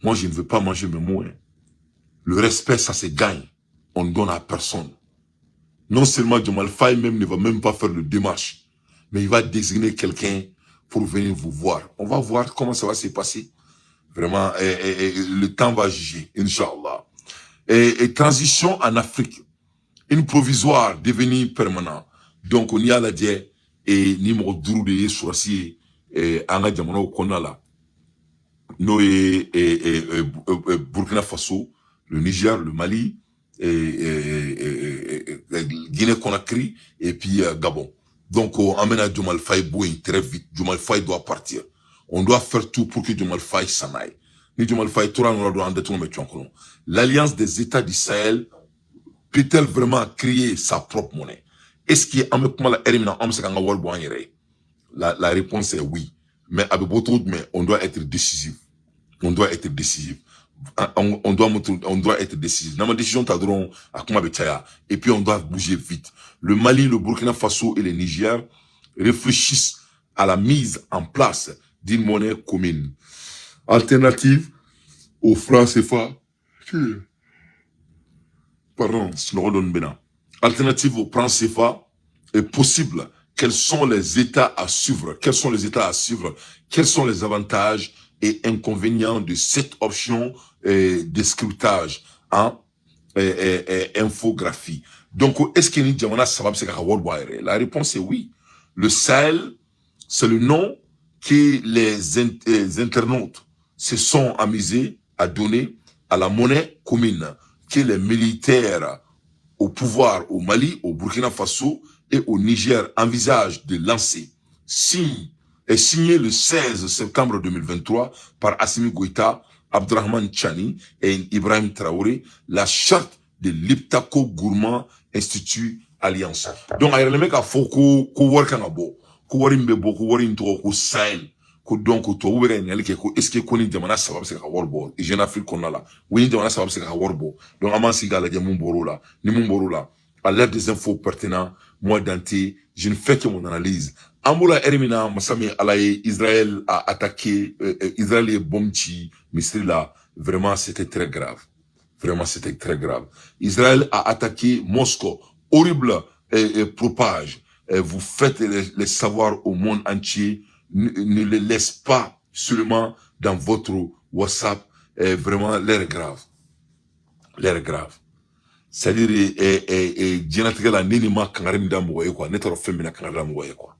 Moi, je ne veux pas manger mes mots. Hein. Le respect, ça se gagne. On ne donne à personne. Non seulement Diomaye Faye même ne va même pas faire le démarche, mais il va désigner quelqu'un pour venir vous voir. On va voir comment ça va se passer. Vraiment, le temps va juger, Inch'Allah. Et transition en Afrique. Une provisoire devenue permanente. Donc, on y a la dit, et numéro 12 de Sourasi, et Anga Djamano Konala. Nous, Burkina Faso, le Niger, le Mali, Guinée-Conakry, et puis Gabon. Donc, on amène à Diomaye Faye très vite. Diomaye Faye doit partir. On doit faire tout pour que Diomaye Faye s'en aille. Ni Diomaye Faye, l'Alliance des États du Sahel peut-elle vraiment créer sa propre monnaie? Est-ce qu'il y a la réponse est oui. Mais on doit être décisif. On doit être décisif. On doit être décisif. Dans ma décision, et puis on doit bouger vite. Le Mali, le Burkina Faso et le Niger réfléchissent à la mise en place d'une monnaie commune. Alternative au franc CFA. Pardon, je le redonne bien. Alternative au franc CFA est possible. Quels sont les états à suivre? Quels sont les états à suivre? Quels sont les avantages et inconvénients de cette option de scriptage en infographie? Donc, est-ce qu'il y a la réponse est oui. Le Sahel, c'est le nom que les internautes se sont amusés à donner à la monnaie commune que les militaires au pouvoir au Mali, au Burkina Faso et au Niger envisagent de lancer. Est signé le 16 septembre 2023 par Assimi Goïta, Abdurrahman Tchani et Ibrahim Traoré, la charte de l'Iptako Gourmand Institut Alliance. Donc, il y a le mec à faut qu'on voit qu'on a beau, qu'on voit une bebo, qu'on voit une tour, qu'on Sahel, qu'on donc qu'on trouve une réalité, est-ce que qu'on est demandé ça va se faire warbo, et jeune Afrique qu'on a là, oui, demandé ça va se faire warbo. Donc, aman si gala, mon boro là, ni mon boro là, à l'ère des infos pertinents, moi Dante, je ne fais que mon analyse. Amboula Ermina, Massami Alaye, Israël a attaqué, Israël est bomchi, Misri là, vraiment c'était très grave. Vraiment c'était très grave. Israël a attaqué Moscou, horrible propage. Vous faites les savoirs au monde entier, ne les laisse pas seulement dans votre WhatsApp, vraiment l'air est grave. L'air est grave. C'est-à-dire, dianatigɛ la ne ni ma kangari min da mɔgɔ ye quoi, ne t'a dɔn fɛn min na kangari da mɔgɔ ye quoi.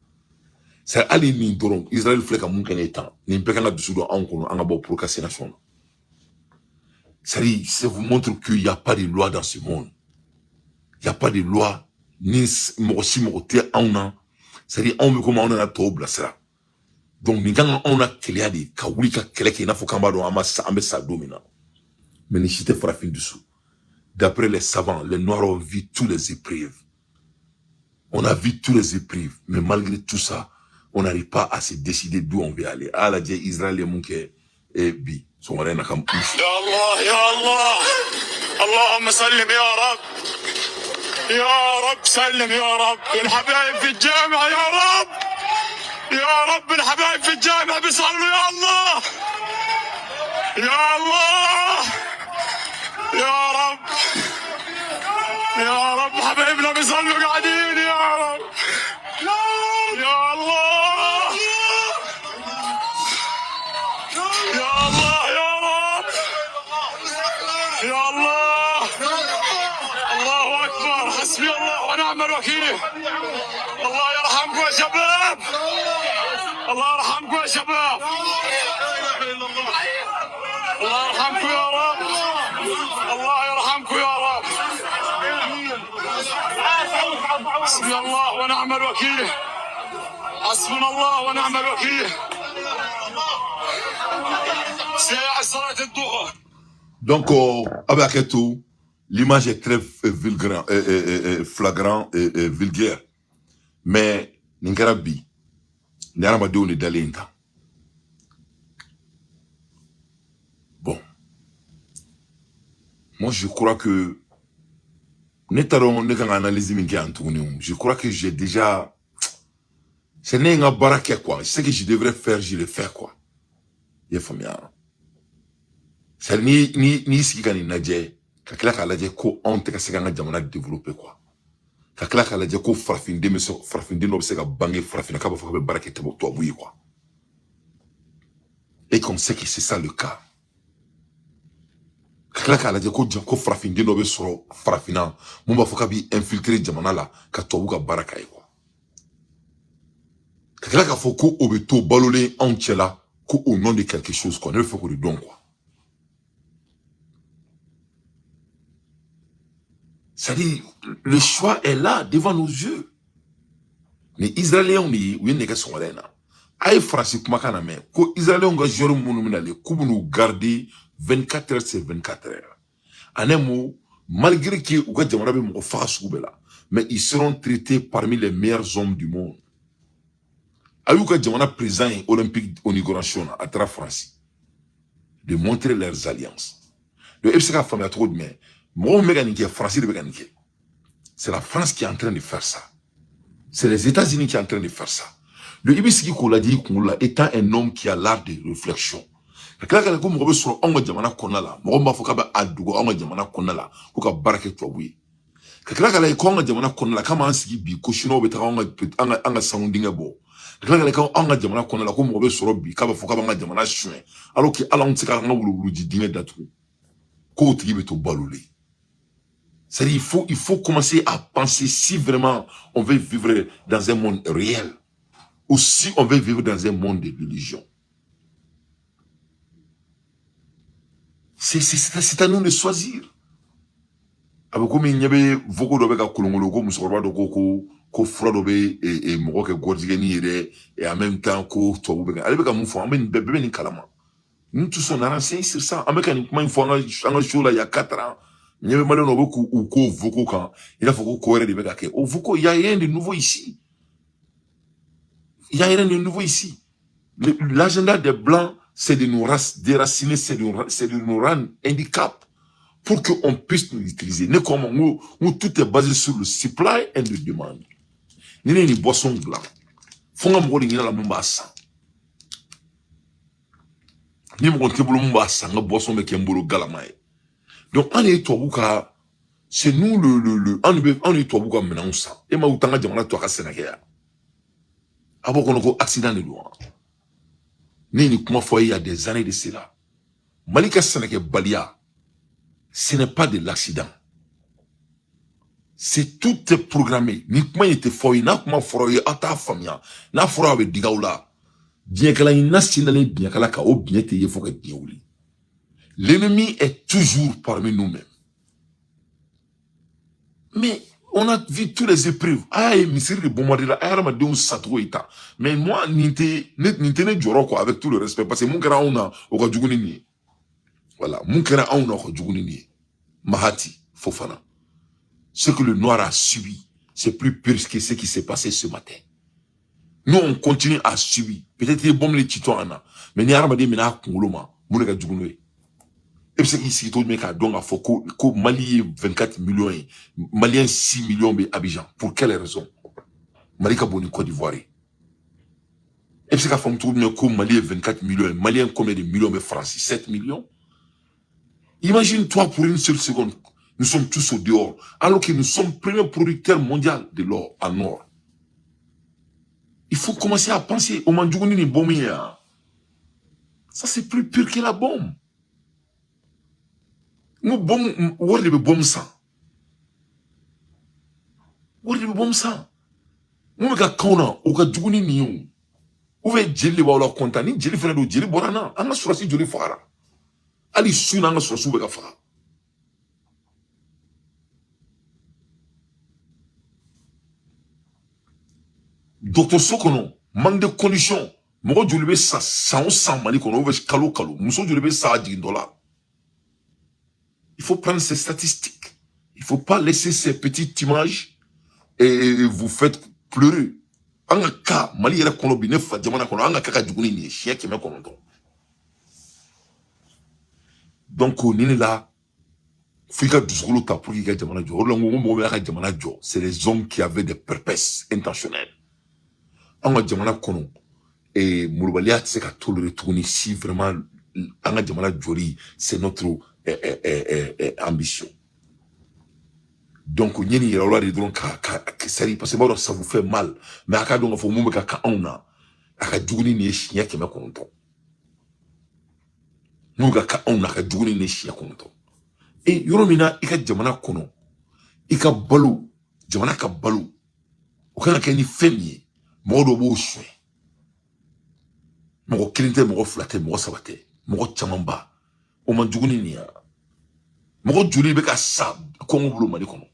C'est hali nin dɔrɔn Israël filɛ ka mun kɛ ne tan, nin bɛɛ kan ka dusu don anw kɔnɔ, an ka bɔ procrastination na. C'est-à-dire, ça vous montre qu'il n'y a pas de loi dans ce monde. Il n'y a pas de loi, ni mɔgɔ si mɔgɔ tɛ anw na. C'est-à-dire, anw bɛ komi anw nana tɔw bilasira. Donc, nin kan ka anw na kɛlɛya de ka wuli ka kɛlɛ kɛ i n'a fɔ k'an b'a dɔn an bɛ sa don min na. Mais ni si tɛ farafin dusu. D'après les savants, les Noirs ont vu tous les épreuves. On a vu tous les épreuves. Mais malgré tout ça, on n'arrive pas à se décider d'où on veut aller. Ah, la Dieu, Israël est mon cœur. Et bi, son reine a comme ouf. Ya Allah, ya Allah. Allahumma sallim ya Rab. Ya Rab, sallim ya Rab. الحبايب في الجامع يا رب. يا رب الحبايب في الجامع بيصلوا يا الله. يا الله. يا رب يا رب حبايبنا بيصلوا قاعدين يا رب يا الله يا الله يا رب يا الله الله اكبر حسبي الله ونعم الوكيل الله يرحمكم يا شباب الله يرحمكم يا شباب الله يرحمكم يا رب الله يرحمكم يا رب حسبي الله ونعم الوكيل حسبنا الله ونعم الوكيل ساعة صلاة الظهر. Donc, avec tout, l'image est très flagrant et vulgaire. Mais, Ningarabi, Naramadou n'est d'alinta. Bon. Moi, je crois que je crois que j'ai déjà... Ce n'est un baraque quoi. Ce que je devrais faire, je le fais quoi. Il faut bien. C'est ni si gani nadje. Kakila kalaje ko on te kaseka nga jamana développer quoi. Kakila kalaje ko farafinde me so farafinde no se ka bangi farafina ka ba fa baraque te bo to abuyi quoi. Et qu'on sait que c'est ça le cas. Kakila kalaje ko jam ko farafinde no be soro farafina mo ba fa bi infiltrer jamana la ka to buka baraka e quoi. Kakila ka foko obeto balolé en tchela ko au nom de quelque chose quoi. Ne faut que le don quoi. C'est-à-dire, le choix est là, devant nos yeux. Les Israéliens, oui, n'est que son arena. Aïe, Francis, Kumakana, mais, ko Israéliens, ont gardé le nous garder 24 heures sur 24 heures. En un mot, malgré que, mais ils seront traités parmi les meilleurs hommes du monde. Ayuka Djamana présent olympique inauguration à travers France. De montrer leurs alliances. Le FCK famille a trop de mais. C'est la France qui est en train de faire ça. C'est les États-Unis qui sont en train de faire ça. Le Ibisiki Kouladi Koula étant un homme qui a l'art de réflexion. Quand on sur on jamana konala, moma fokaba adugo on jamana konala, pour que barake to wi. Quand on jamana konala kama ansiki bi koshino beta on soundinga bo. Quand on jamana konala ko mo be sur bi kaba fokaba on jamana chouin. Alors que ala on tika on wulu di dinga datu. Ko tibe to balolé. C'est-à-dire, il faut commencer à penser si vraiment on veut vivre dans un monde réel ou si on veut vivre dans un monde de religion. C'est à nous de choisir. Avec comme il y avait beaucoup de gens qui ont dit que fraude et moko que gordigeni et en même temps que toi vous allez avec mon fond mais bébé ni kalama. Nous tous on a renseigné sur ça. Américain il faut un show là il y a 4 ans. Il y a beaucoup ou voko quand il a faut courir des bêtes. Au voko il y a rien de nouveau ici. Il y a rien de nouveau ici. L'agenda des blancs c'est de nous déraciner, c'est de nous rendre handicap pour qu'on puisse nous utiliser. Nous comme où tout est basé sur le supply and the demand. Nous n'avons ni boisson blanc. Faut qu'on mette la mombasa. Ni mon kebolo mombasa, nga boisson me kembolo galamai. Donc, on est Touabouka, c'est nous on est Touabouka maintenant ça. Et ma outanga jamana Touaka Sénégal. Avant qu'on ait accident de loi. Ni comment foyer il y a des années de cela. Malika Sénégal Balia, ce n'est pas de l'accident. C'est tout est programmé. Ni kuma était foyi, na kuma foroye ata famia, na foro avec digaoula. Bien que la nationale, bien que la kao bien te yefo que diaouli. L'ennemi est toujours parmi nous-mêmes. Mais on a vu tous les épreuves. Aïe, misiri de bombardera, aïe, ramadeon satro eta. Mais moi, n'intene joro quoi, avec tout le respect, parce que mon kera on a, au kadjougouni. Voilà, mon kera on a, au kadjougouni. Mahati, Fofana. Ce que le noir a subi, c'est plus pire que ce qui s'est passé ce matin. Nous, on continue à subir. Peut-être les bombes les titans, mais n'y a pas de mena kongoloma, mounega djougounoué. Et c'est ici tout le monde a donc à Foko, que Mali 24 millions, Malien 6 millions de Abidjan. Pour quelle raison? Mali Kaboni Côte d'Ivoire. Et c'est qu'à fond tout le monde que Mali 24 millions, Malien combien de millions de francs? 7 millions? Imagine-toi pour une seule seconde. Nous sommes tous au dehors, alors que nous sommes premier producteur mondial de l'or en or. Il faut commencer à penser au Mandjougouni ni Bomia. Ça c'est plus pire que la bombe. Nous bombe, où est le bombe ça? Où est le bombe ça? Nous gars kauna, au gars Djougouni ni où est Djeli wa la kontani, Djeli fera do Djeli borana, anga surasi Djeli fara. Ali suna anga surasu bega fara. Docteur Sokono, manque de conditions. Moi, je lui ai ça, 100 mali qu'on ouvre calo. Mousso, je lui ai ça à $10. Il faut prendre ces statistiques. Il faut pas laisser ces petites images et vous faites pleurer. Anga ka, mali yera kono binefa, diamana kono, anga kaka djuguni ni, chien qui m'a kono. Donc, on est là. Fika djugulu ta pour qu'il y ait diamana djo. C'est les hommes qui avaient des purposes intentionnels. Anga jamana kono et Mouroubalia c'est qu'à tout le retourner si vraiment anga jamana jori c'est notre ambition. Donc nyeni yala de donc ka sari parce que ça vous fait mal mais aka donc faut mumbe ka ona aka djuguni ni chien qui m'a konto. Muga ka ona ka djuguni ni chien konto. Et yoromina ika jamana kono ika balu jamana ka balu okana keni femie Modo bo choué. Mogo kilinte, mogo flatte, mogo sabate. Mogo chamamba. O manjuguni niya. Mogo juli beka sab. Kongo bulu mali kono.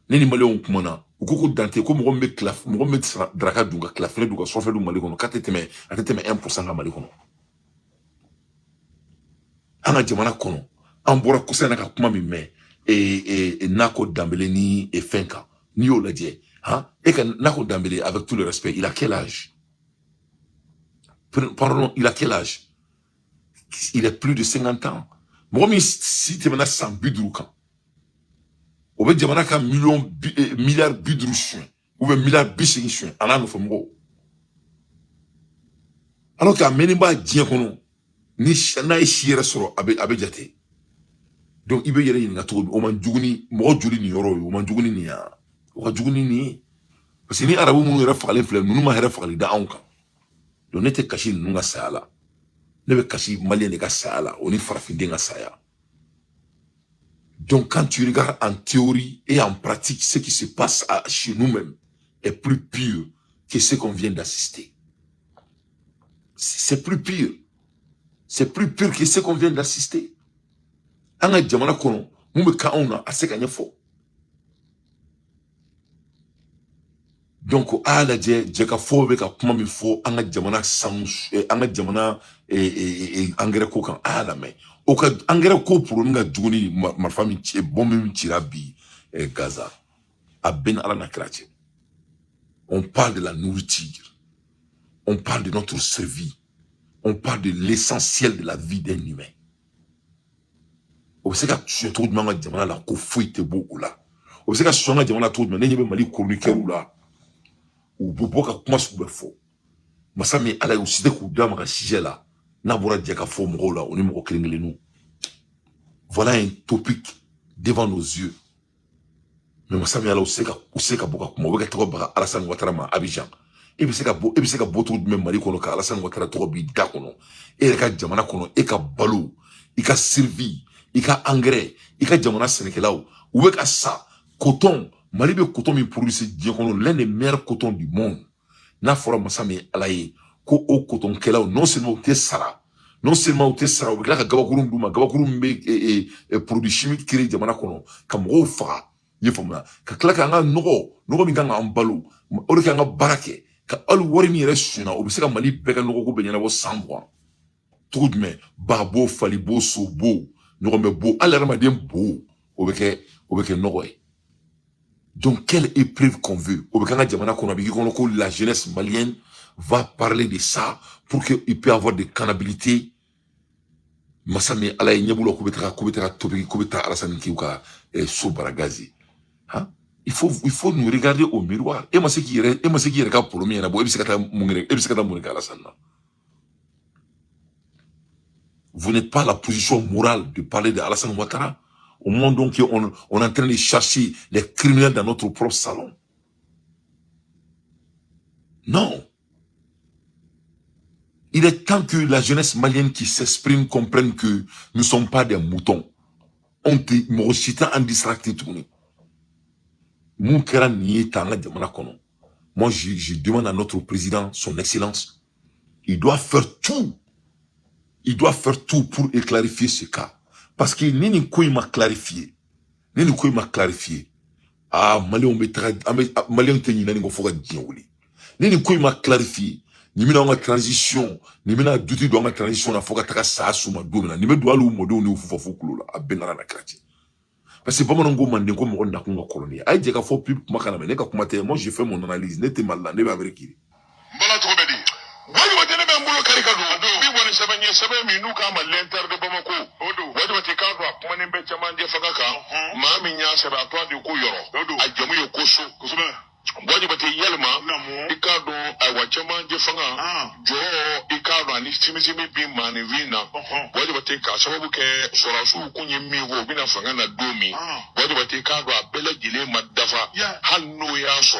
Neni mali on kumana. Ukoko dante, ko mogo me klaf, mogo me draka dunga, klafene dunga, sofe dunga mali kono. Kateteme 1% ga mali kono. Anga jamana kono. Ambora kose naka kuma mime. Nako dambele ni fenka. Ni yo la die. Hein? Et que Nako Dambélé, avec tout le respect, il a quel âge? Pardon, il a quel âge? Il a plus de 50 ans. Moi, si tu as 100 bidroukan, ou bien tu as milliard bidrouchun, ou bien milliard bichingchun, en a nous faisons. Alors qu'à Méniba, Diakono, ni Shana et Shira Soro, Abedjate. Donc, il veut y aller, il y a tout, au Mandjouni, Morodjouli ni Yoro, au Mandjouni ni ya. Wakadjuguni ni parce que ni arabu munu yɛrɛ fagalen filɛ nunu ma hɛrɛ fagali da anw kan donc ne tɛ kasi ninnu ka saya la ne bɛ kasi maliyɛn de ka saya la o ni farafiden ka saya. Donc quand tu regardes en théorie et en pratique ce qui se passe chez nous-mêmes est plus pire que ce qu'on vient d'assister. C'est plus pire. C'est plus pire que ce qu'on vient d'assister. An ka jamana kɔnɔ mun bɛ k'anw na a se ka ɲɛfɔ. Donc, à la djeka fo be ka kuma mi fo anga jamana sang anga jamana engrais ko kan ala mais o ka engrais ko pour nga djuguni ma famille ci bombe mi ci rabi Gaza a ben ala na krache. On parle de la nourriture. On parle de notre survie. On parle de l'essentiel de la vie d'un humain. O se ka tu tout manga jamana la ko fuite bo là. O se ka songa jamana tout mais ne be mali chroniqueur là. Ou boka kuma sube fo masami ala uside ku dama ka sujet là na bora djeka fo mo là on est mo klingeli nous. Voilà un topic devant nos yeux mais masami ala useka boka kuma weka to ba Alassane Ouattara ma Abidjan e bi seka boto même mali kono ka Alassane Ouattara to bi da kono e ka jamana kono e ka balo i ka survie i ka engrais i ka jamana sɛnɛkɛlaw u bɛ ka sa coton Mali bɛ coton min produire diɲɛ kɔnɔ l'un des meilleurs cotons du monde n'a fɔra masa min ala ye ko o coton kɛlaw non seulement u tɛ sara u bɛ tila ka gabakurun d'u ma gabakurun min bɛ produit chimique créé jamana kɔnɔ ka mɔgɔw faga i ye faamuya ka tila ka an ka nɔgɔ min kan k'an balo o de kan ka baara kɛ ka hali wari min yɛrɛ sunna o bɛ se ka Mali bɛɛ ka nɔgɔko bɛ ɲɛnabɔ san 20 cogo jumɛn ba bo fali bo so bo ɲɔgɔn bɛ bo hali adamaden bo o bɛ kɛ nɔgɔ ye. Donc quelle épreuve qu'on veut o bɛ kan ka jamana kɔnɔ a bɛ k'i kɔnɔ ko la jeunesse malienne va parler de ça pour que il peut avoir des canabilités masa min ala ye ɲɛ b'u la k'u bɛ taga tobi k'u bɛ taa Alassane Nkiw ka so bara gazi hein. Il faut nous regarder au miroir. Et moi c'est qui yɛrɛ ka problème ɲɛnabɔ e bɛ se ka taa mun kɛ Alassane na. Vous n'êtes pas la position morale de parler de Alassane Ouattara au moment donc on est en train de chercher les criminels dans notre propre salon. Non. Il est temps que la jeunesse malienne qui s'exprime comprenne que nous ne sommes pas des moutons. On te morochita en distracté tourné. Moi je demande à notre président, son excellence, il doit faire tout. Il doit faire tout pour clarifier ce cas. Parce que ni quoi il m'a clarifié. Ah, Malien te ni nani foga diawuli. Ni quoi il m'a clarifié. Ni mina nga transition, ni mina duty do nga transition na foga taka sa suma domina. Ni me do alu modo ni ufufu kulola abenana na krati. Parce que pas mon go mande ko mo na ko nga colonie. Ay je ka fo plus makana me ne ka kuma te moi j'ai fait mon analyse. N'était mal là, ne ba veriki. Bala to be di. Why would they be mbolo karikado? Bi woni sebe mi nu ka ma l'Inter de Bamako. Odo. Wadi wati ka do apone be chamanje fakaka. Ma mi nya sebe atwa de ko yoro. Ajamu yo koso. Kosobe. Wadi wati yelma. Ikado awa chamanje fanga. Jo ikado ani timizimi bi mani vina. Wadi wati ka sababu ke sorasu kunye miwo bina fanga na domi. Wadi wati ka do abele gile madafa. Hanno ya so.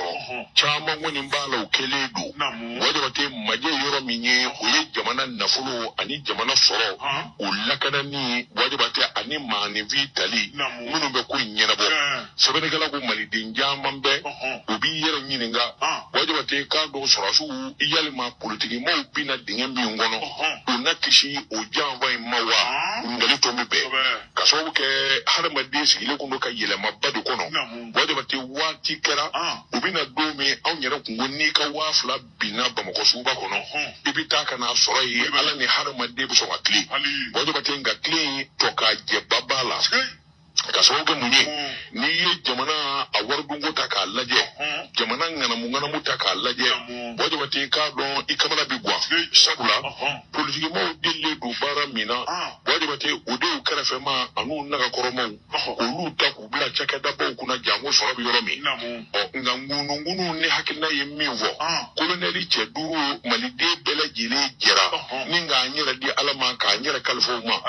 Chama woni mbala ukeledu. Wadi wati maje yoro minye uye jamana nafulu ani jamana soro. Ulakana ni wadi wati ani mani vitali. Munu be ku nyenabo. Sabene kala ku mali dinja mambe. Ubi yere nyininga. Wadi wati ka do sorasu iyalima politiki mo bina dingembi ngono. Unakishi ujamba mawa. Ngali tomibe. Kasawu ke harama desi ile kundo ka yelema badu kono. Wadi wati wati kera. Ubina domi au nyera kungoni ka wafla bina Bamako suba kono. Ibita kana sorai ala ni harama debu so akli. Wadi wati nga kli toka jebabala. Kasawu ke munye ni jamana awardungo taka laje. Jamana ngana mungana mutaka laje. Wadi wati ka don ikamana bigwa. Sabula politiki mo dille do bara mina. Wadi wati ode ukara fema anu naga koromo. Olu ta ku bla chaka dabo kuna jango soro bi yoromi. Nga ngunu ne hakina yemivo. Koloneli cheduru malide bela jile jera. Ninga anyira di alama ka anyira kalfo ma.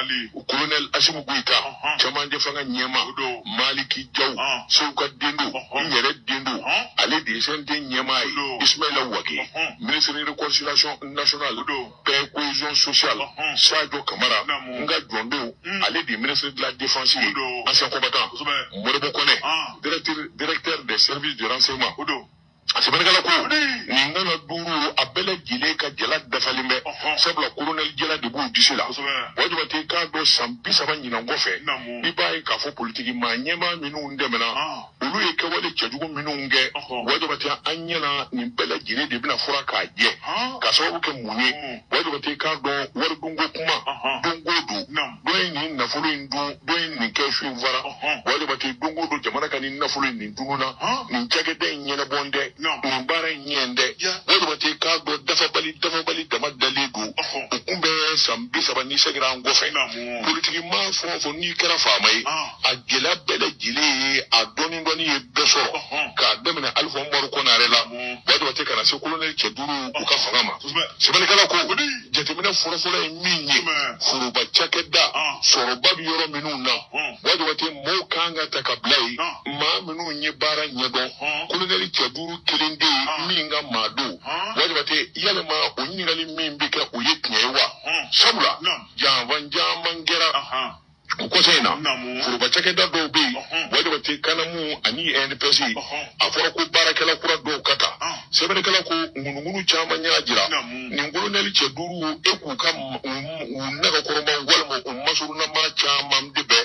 Kolonel Asimu Guita. Chamanje fanga nyema. Maliki Jaw. Souka Dendo. Nyere Dendo. Ale de sente nyema. Ismaila Waki. Ministre de Réconciliation Nationale. Paix cohésion sociale. Sadio Kamara. Nga Djondo. Ale de ministre de la Défense. Ancien combattant. Morebo Kone. Directeur des services de renseignement. Sebenarnya ko ni ngana duru abele gile ka jela dafalimbe sabla colonel jela de bu disila wadi wati ka do sampi saba nyina ngofe ibai ka fo politiki ma nyema minu ndemena ulu e ka wale chejugo minu nge wadi wati anyela ni bele gile de bina fura ka je ka so ke munye wadi wati ka do war dungo kuma dungo du do ni na fulu ndu do ni ke shu vara wadi wati dungo do jamana kan ni na fulu ni dununa ni jage de nyena bonde mbara nyende wadi wati ka do dafa bali dama daligu ukumbe sambi saba ni segira ngofe politiki ma fo ni kera famai agela bele gile adoni ndoni e beso ka demene alfo mbaru konarela wadi wati kana se colonel cheduru uka fangama sebele kala ko jetemina fura minye furu ba chakeda soro babu yoro minuna wadi wati mo kanga takablai ma minu nye bara nyedo colonel cheduru kilinde minga madu wadi wati yale ma onyingali mimbika uyetnyewa sabula jamban gera kɔsɛn na foroba cakɛda dɔw bɛ yen wajibi tɛ kanamu ani NPC a fɔra ko baarakɛla kura dɔw ka taa sɛbɛnnikɛla ko ŋunuŋunu caman y'a jira nin kolonɛli cɛ 5 e k'u ka u nɛgɛkɔrɔbaw walima u masurunama caman de bɛ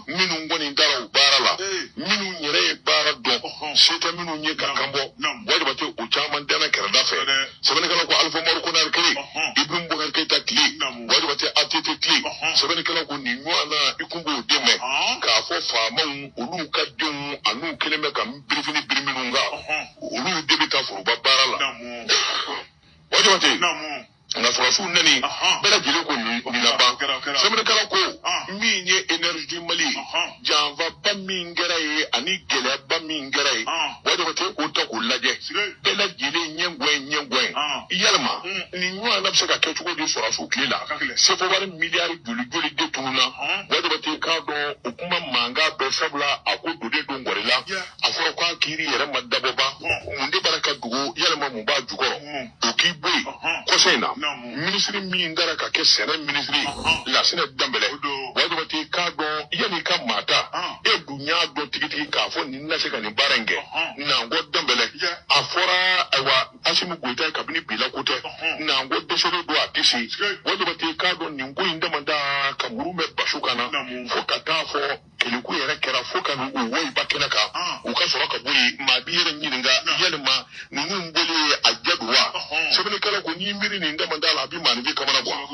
minnu kɔni taara u baara la minnu yɛrɛ ye baara dɔn se tɛ minnu ye ka kan bɔ wajibi tɛ u caman dɛmɛ kɛrɛda fɛ sɛbɛnnikɛla ko Alpha Umaru Konare tile Ibrahim Boubacar Keita tile wajibi tɛ ATT tile sɛbɛnnikɛla ko nin ɲɔgɔn na i kun b'o dɛmɛ k'a fɔ faamaw olu ka denw an'u kelen bɛ ka birifini biri minnu kan olu de bɛ taa foroba baara la wajibi tɛ nka sɔrɔsiw nani bɛɛ lajɛlen ko nin laban sɛbɛnnikɛla ko min ye énergie Mali janfaba min kɛra ye ani gɛlɛyaba min kɛra ye wajibi tɛ o ta k'o lajɛ bɛɛ lajɛlen ɲɛngɔn yalima nin ɲɔgɔn na bɛ se ka kɛ cogo di sɔrɔsiw tile la sefowari miliyari joli de tununa wajibi tɛ k'a dɔn o kuma mankan bɛɛ sabula a ko doden don ngɔri la a fɔra k'a kiiri yɛrɛ ma dabɔba mun de b'a ka dugu yalima mun b'a jukɔrɔ o k'i bɔ yen kɔsɛn in na ministre min dara ka kɛ sɛnɛ ministre Lasinɛ Danbɛlɛ wajibi tɛ k'a dɔn yanni ka maa ta e dun y'a dɔn tigitigi k'a fɔ nin na se ka nin baara in kɛ Nanko Danbɛlɛ a fɔra ayiwa Asimu Goyita ye kabini bila ko tɛ Nanko dɛsɛlen don a tɛ se wajibi tɛ k'a dɔn nin ko in dama da ka muru bɛ basu kan na fo ka taa fɔ keleku yɛrɛ kɛra fo ka u wɔyiba kɛnɛ kan u ka sɔrɔ ka bɔ yen maa bi yɛrɛ ɲininka yalima ninnu bɔlen a jadu wa sɛbɛnnikɛla ko n'i miiri nin dama da la a bi maanifi kamana bɔ o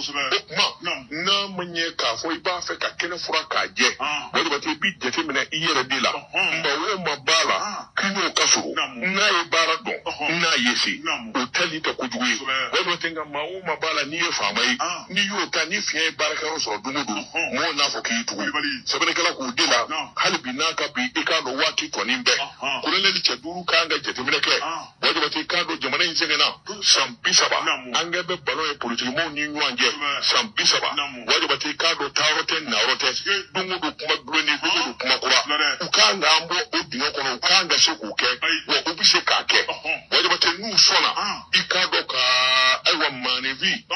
kuma n'a ma ɲɛ k'a fɔ i b'a fɛ ka kɛnɛ fura k'a jɛ wajibi tɛ i bi jateminɛ i yɛrɛ de la nka o ma b'a la k'i n'o ka sogo n'a ye baara dɔn n'a ye se o tali tɛ kojugu ye wajibi tɛ nka maa o ma b'a la n'i ye faama ye n'i y'o ta ni fiɲɛ ye baarakɛyɔrɔ sɔrɔ don o don mɔgɔw n'a fɔ k'i tugu sɛbɛnnikɛla k'o de la hali bi n'a ka bi i k'a dɔn waati tɔnin bɛɛ kolonɛli cɛ 5 kan ka jateminɛ kɛ wajibi tɛ k'a dɔn jamana in sɛgɛnna san 30 an bɛ balo ye politikimɔgɔw ni ɲɔgɔn cɛ san 30 wajibi tɛ k'a dɔn taayɔrɔ tɛ nayɔrɔ tɛ don o don kuma dulonnen don o don kuma kura u kan k'an bɔ o dingɛ kɔnɔ u kan ka se k'u kɛ wa u bɛ se k'a kɛ wajibi tɛ n'u sɔnna i k'a dɔn ka ayiwa maanifi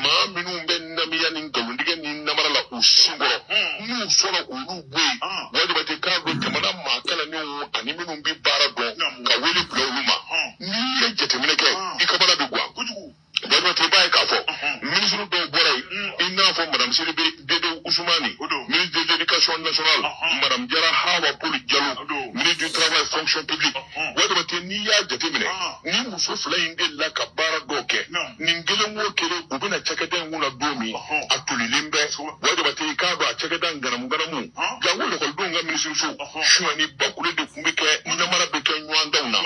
maa minnu bɛ namiya ni nkalontigɛ ni namara la u sin kɔrɔ n'u sɔnna k'olu bɔ yen wajibi tɛ k'a dɔn jamana maa kalannenw ani minnu bɛ baara dɔn ka wele bila olu ma n'i ye jateminɛ kɛ i kamana bɛ guwan wajibi tɛ i b'a ye k'a fɔ ministre dɔw bɔra yen i n'a fɔ madame Sidibe Dede Ousmane ministre de l'éducation nationale madame Jara Hawa Poli Diallo ministre du travail fonction publique wajibi tɛ n'i y'a jateminɛ ni muso fila in de la ka baara dɔw kɛ nin kelen o kelen u bɛna cakɛda in kunna don min a tolilen bɛ wajibi tɛ i k'a dɔn a cakɛda nganamu jango lakɔlidenw ka minisiriso suɲɛni bakule de tun bɛ kɛ namara bɛ kɛ ɲɔgɔn danw na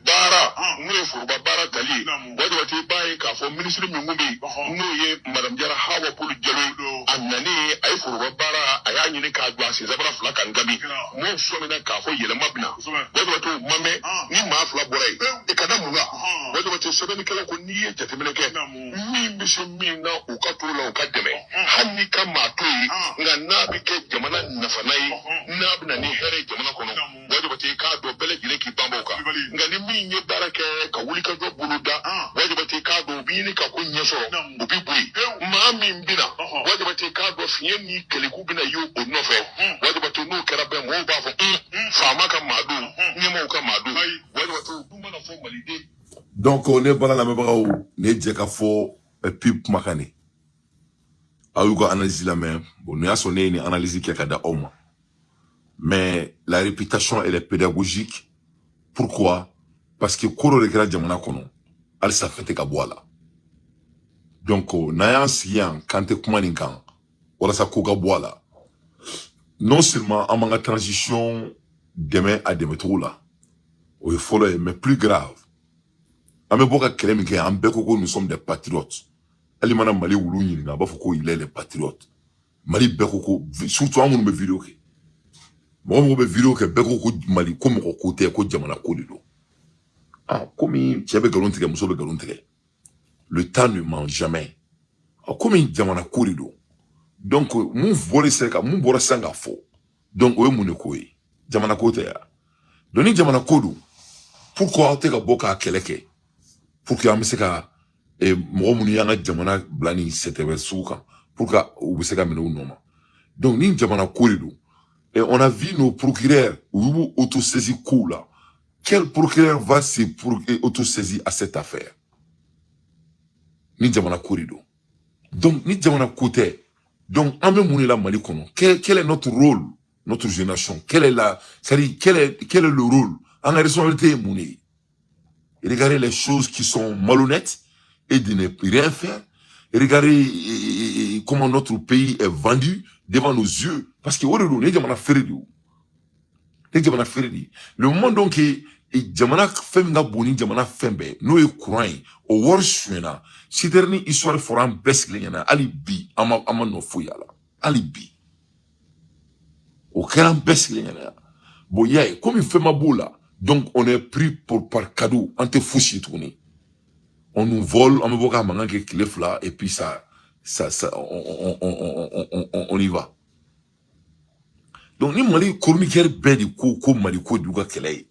baara n'o ye foroba baara tali ye wajibi tɛ i b'a ye k'a fɔ minisiri min kun bɛ yen n'o ye madame Jara Hawa Poli Diallo a nanen a ye foroba baara a y'a ɲini k'a jɔ a sensabara 2 kan gabi mɔgɔw sɔmina k'a fɔ yɛlɛma bɛna wajibi tɛ o ma mɛn ni maa 2 bɔra yen i ka da mun kan wajibi tɛ sɛbɛnnikɛla ko n'i ye jateminɛ kɛ min bɛ se min na u ka to la u ka dɛmɛ hali n'i ka maa to yen nka n'a bɛ kɛ jamana nafana ye n'a bɛna ni hɛrɛ ye jamana kɔnɔ wajibi tɛ i k'a dɔn bɛɛ lajɛlen k'i banbɔ o kan nka ni min ye baara kɛ ka wulikajɔ bolo da wajibi tɛ i k'a dɔn u bɛ ɲini ka ko ɲɛ sɔrɔ u bɛ bɔ yen maa min bɛna wajibi tɛ i k'a dɔn fiɲɛ ni kɛlɛku bɛna ye o nɔfɛ wajibi tɛ n'o kɛra bɛɛ mɔgɔw b'a fɔ faama ka maa don ɲɛmaaw ka maa don wajibi tɛ u mana fɔ maliden. Donc ne bala lamɛnbagaw ne jɛ ka fɔ pip kumakan ne aw y'u ka analyse lamɛn bon ne y'a sɔrɔ ne ye nin analyse kɛ ka da aw ma mais la réputation elle est pédagogique. Pourquoi? Parce que koro de kɛra jamana kɔnɔ halisa fɛn tɛ ka bɔ a la donc n'an y'an sigi yan k'an tɛ kuma nin kan walasa ko ka bɔ a la non seulement an b'an ka transition dɛmɛ a dɛmɛcogo la o ye fɔlɔ ye mais plus grave an bɛ bɔ ka kɛlɛ min kɛ an bɛɛ ko nous sommes des patriotes hali mana Mali wulu ɲininka a b'a fɔ ko il est les patriotes Mali bɛɛ ko surtout an minnu bɛ vidéo kɛ mɔgɔ mɔgɔ bɛ vidéo kɛ bɛɛ ko Mali ko mɔgɔ ko tɛ ko jamana ko de don komi cɛ bɛ nkalon tigɛ muso bɛ nkalon tigɛ le temps ne ment jamais komi jamana ko de don donc mun bɔra sisan k'a fɔ donc o ye mun de ko ye jamana ko tɛ ya donc ni jamana ko don pourquoi aw tɛ ka bɔ k'a kɛlɛ kɛ pour que an bɛ se ka mɔgɔ minnu y'an ka jamana bila ni sɛtɛbɛ sugu kan pour que u bɛ se ka minɛ u nɔ ma Donc, ni jamana korido. Et on a vu nos procureurs, ou autosaisir coup là. Quel procureur va se autosaisir à cette affaire? Ni jamana korido. Donc, ni jamana côté. Donc, en même mouni la Mali kono. Quel est notre rôle, notre génération? Quel est le rôle? En responsabilité mouni. Regardez les choses qui sont malhonnêtes et de ne rien faire. Regardez comment notre pays est vendu devant nos yeux. Parce que le moment donc jamana femga boni jamana fembe no e courant o wor suena si dernier histoire forum besklena alibi ama no fuyala alibi o kran besklena boya comme il fait ma boula donc on est pris par cadeau on te fouchi tourner on nous vole on me voit manga que clef là et puis ça on y va. Donc ni mali chroniqueur bedi ko mali ko duga kelay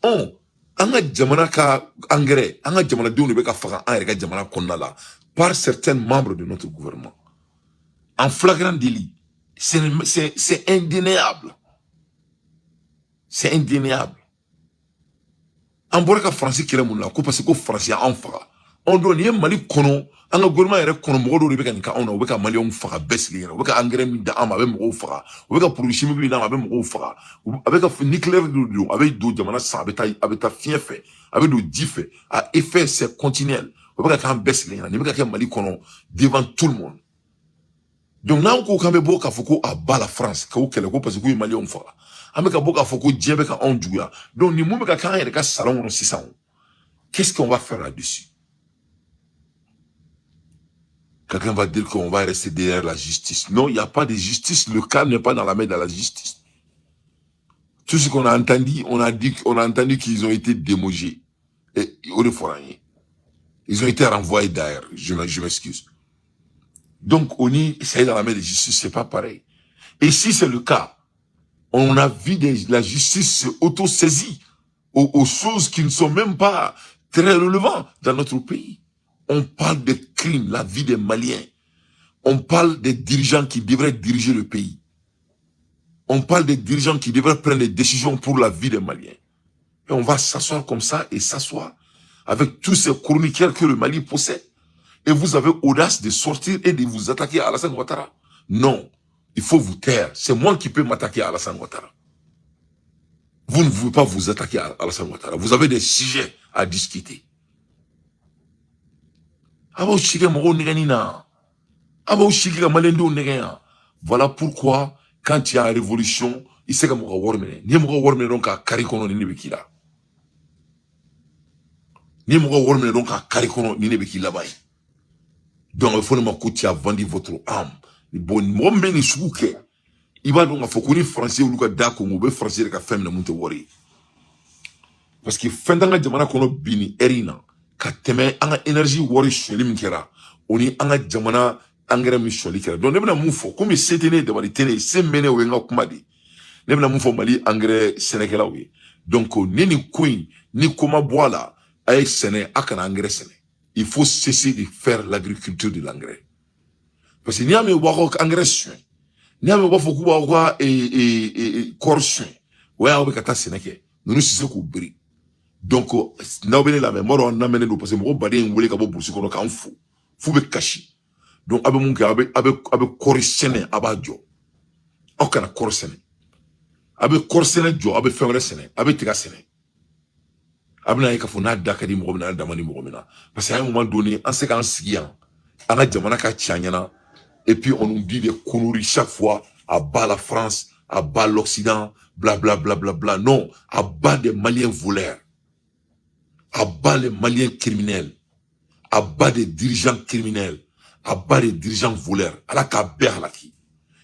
on anga jamana ka engrais anga jamana de be ka faka en rega jamana konna la par certains membres de notre gouvernement en flagrant délit. C'est indéniable. C'est indéniable. En boraka français kele mun la ko parce que français en faka on donne yé mali kono anga gouvernement ere kono modo de be kan ka on o be ka mali on faka besli o be ka engrais mi da ama be mo faka o be ka produit chimique bi na be mo faka avec ka nucléaire do avec do jamana sa abeta fien fait avec do dife à effet c'est continuel o be ka besli na be ka mali kono devant tout le monde. Donc là on ko kambe boka foko a bas la France ka o kele ko parce que mali on faka ameka boka foko djebe ka on djouya donc ni mo be ka kan ere ka salon on 600. Qu'est-ce qu'on va faire là-dessus? Quelqu'un va dire qu'on va rester derrière la justice. Non, il n'y a pas de justice. Le cas n'est pas dans la main de la justice. Tout ce qu'on a entendu, on a entendu qu'ils ont été démogés. Et ils ont été renvoyés d'ailleurs. Je m'excuse. Donc, ça est dans la main de la justice, c'est pas pareil. Et si c'est le cas, on a vu la justice se auto-saisie aux choses qui ne sont même pas très relevantes dans notre pays. On parle de crimes, la vie des Maliens. On parle des dirigeants qui devraient diriger le pays. On parle des dirigeants qui devraient prendre des décisions pour la vie des Maliens. Et on va s'asseoir comme ça et s'asseoir avec tous ces chroniqueurs que le Mali possède. Et vous avez audace de sortir et de vous attaquer à Alassane Ouattara. Non, il faut vous taire. C'est moi qui peux m'attaquer à Alassane Ouattara. Vous ne pouvez pas vous attaquer à Alassane Ouattara. Vous avez des sujets à discuter. Voilà pourquoi, quand il y a une révolution, il sait que donc à Karikono ni nebekila. Ni donc à Karikono ni nebekila bay. Donc il faut que vous vendu votre âme. Bon, moi meni souke. Il va donc faut qu'on français ou le cas ou be français ka femme na monte wori. Parce que fin d'année jamana kono bini erina. Ka teme anga énergie wori sheli kera oni anga jamana engrais mi sholi kera donc nebna mufo comme c'était de bali tene se mene wenga kumadi nebna mufo mali engrais sénégalais oui donc ni queen ni koma boala ay séné akana engrais séné il faut cesser de faire l'agriculture de l'engrais parce que ni ame wako engrais chien ni ame wafo kuba wa corchien ouais on kata sénégalais nous c'est ko bri. Donc, n'a pas la mémoire, on a mené nous parce que mon badi est voulu qu'abo bourse qu'on a qu'un fou be caché. Donc, abe mon gars, abe corrigé, abadio. Aucun corrigé. Abe corrigé jo, abe fait resséné, abe tigasséné. Abe na yeka fona dakadi mo na damani mo mena. Parce qu'à un moment donné, en séquence guian, on a jamana ka tchanyana, et puis on nous dit des conneries chaque fois à bas la France, à bas l'Occident, bla bla bla bla bla. Non, à bas des Maliens voleurs. À bas les Maliens criminels, à bas des dirigeants criminels, à bas des dirigeants voleurs. À la kabère la ki.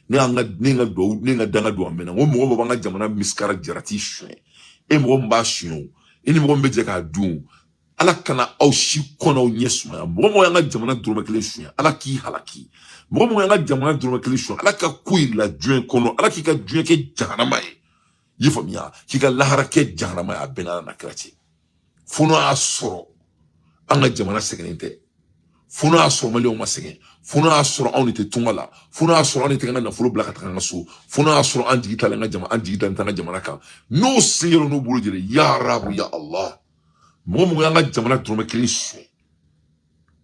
Nenga danga do amena. Mo banga jamana miskara jarati chien. E mo mba chien. E ni mo mbe jeka dou. Ala kana au shi kono nyesuma. Mo yanga jamana droma kele chien. Ala ki halaki. Mo yanga jamana droma kele chien. Ala ka kuir la duen kono. Ala ki ka duen ke jahanama e. Yefamia. Ki ka lahara ke jahanama a benana na krati. Fono a soro anga jamana segenite fono a soro mali o ma segen Fona asura on était tungala. Fona asura on était na folo blaka tanga so. Fona asura an jigita nga jama an jigita tanga jamana ka. No seyelo no bulu jere ya Rabu ya Allah. Mo nga jamana drome klish.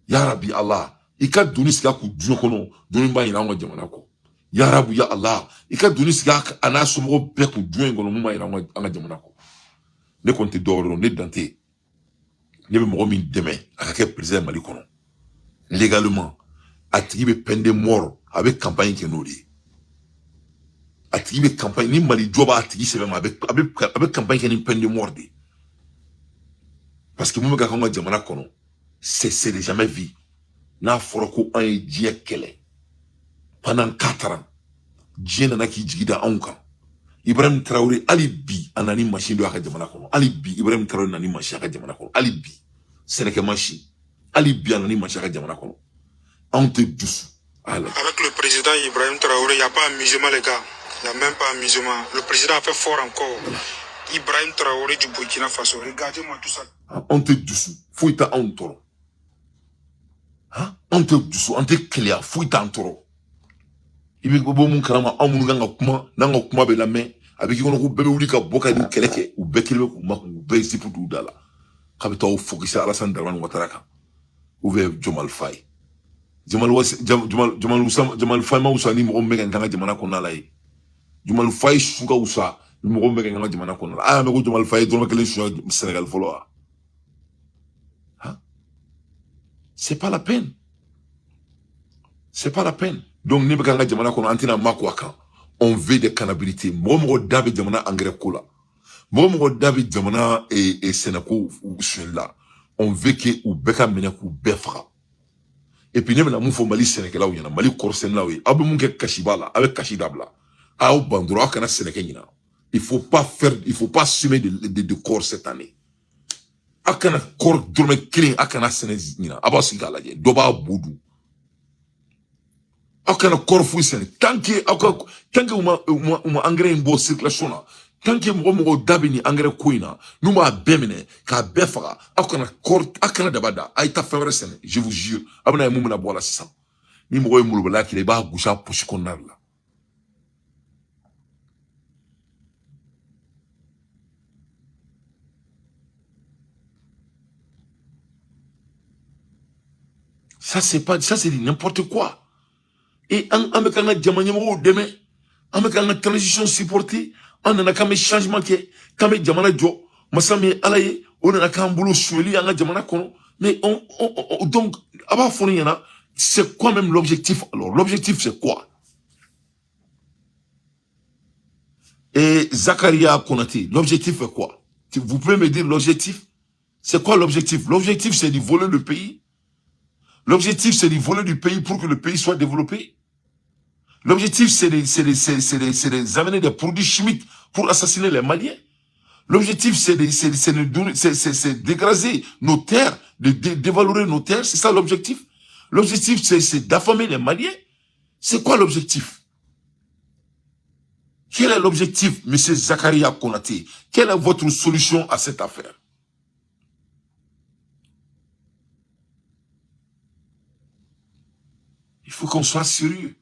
Ya Rabbi Allah. Ika duni siga ku duno kono duni ba ina nga jamana ko. Ya Rabu ya Allah. Ika duni siga ana sumo be ku duno ngono mo ina nga jamana ko. Ne konte doro ne dante. Ne be mo min deme aka ke président Mali kono. Légalement a tigi be peine de mort avec campagne qui nous dit a tigi be campagne ni Mali joba a tigi c'est même avec campagne qui ni peine de mort dit parce que mo ga ko jamana kono c'est jamais vu na foroko an die kele pendant 4 ans die na ki jigida anka Ibrahim Traoré alibi anani machine do aka jamana kono alibi Ibrahim Traoré nani machine aka jamana kono alibi c'est que machine alibi anani machine aka jamana kono. Avec le président Ibrahim Traoré, il n'y a pas amusement, les gars. Il n'y a même pas amusement. Le président a fait fort encore. Ibrahim Traoré du Burkina Faso. Regardez-moi tout ça. On te dessous. Fouita en toro. On te dessous. On te clair. Fouita en toro. Il veut que mon karama, on m'a n'a kuma be la main. Avec qui on a bébé ou lika boka ni keleke ou bekele ou ma ou bezi pour tout dala. Kabita ou focus à Alassane Dramane Ouattara. Ouvert Diomaye Faye. Diomaye Faye ma usa ni mo mega nganga jamana kona la yi. Diomaye Faye suka usa ni mo mega nganga jamana kona la. Ah me ko Diomaye Faye do makele su Sénégal folo. Hein? C'est pas la peine. C'est pas la peine. Donc ni beka nganga jamana kona antina makwaka. On veut des canabilités. Mo David jamana engrais kola. Mo David jamana et Sénégal ou celui-là. On veut que ou beka mena ku befra. Et puis, nous avons fait Mali Sénégal, nous avons Mali Corsen là, nous avons fait Kachibala, avec Kachidabla. Ah, Bandro, à Sénégal. Il faut pas assumer de corps cette année. Akana corps dorme clean, akana Sénégal, Abasigala, Doba Boudou. Akana corps fou Sénégal. Tant que on engrais une bonne circulation là. Tant que mo dabini engrais kuina numa bemene ka befara akana kort akana dabada aita fevre sen je vous jure abana mu na bola ça ni mo mulu bala ki ba gusha push konar la ça c'est n'importe quoi et en me kana jamanya mo demain en me kana transition supporter on a quand même changement qui est quand même jamana jo masami alaye on a quand même boulot sueli en jamana kono mais on donc aba foni yana c'est quoi même l'objectif alors l'objectif c'est quoi et Zakaria Konaté l'objectif est quoi vous pouvez me dire l'objectif c'est quoi l'objectif c'est de voler le pays l'objectif c'est de voler du pays pour que le pays soit développé. L'objectif, c'est de amener des produits chimiques pour assassiner les Maliens. L'objectif, c'est de dégrader nos terres, de dévalorer nos terres. C'est ça l'objectif. L'objectif, c'est d'affamer les Maliens. C'est quoi l'objectif? Quel est l'objectif, M. Zakaria Konaté? Quelle est votre solution à cette affaire? Il faut qu'on soit sérieux.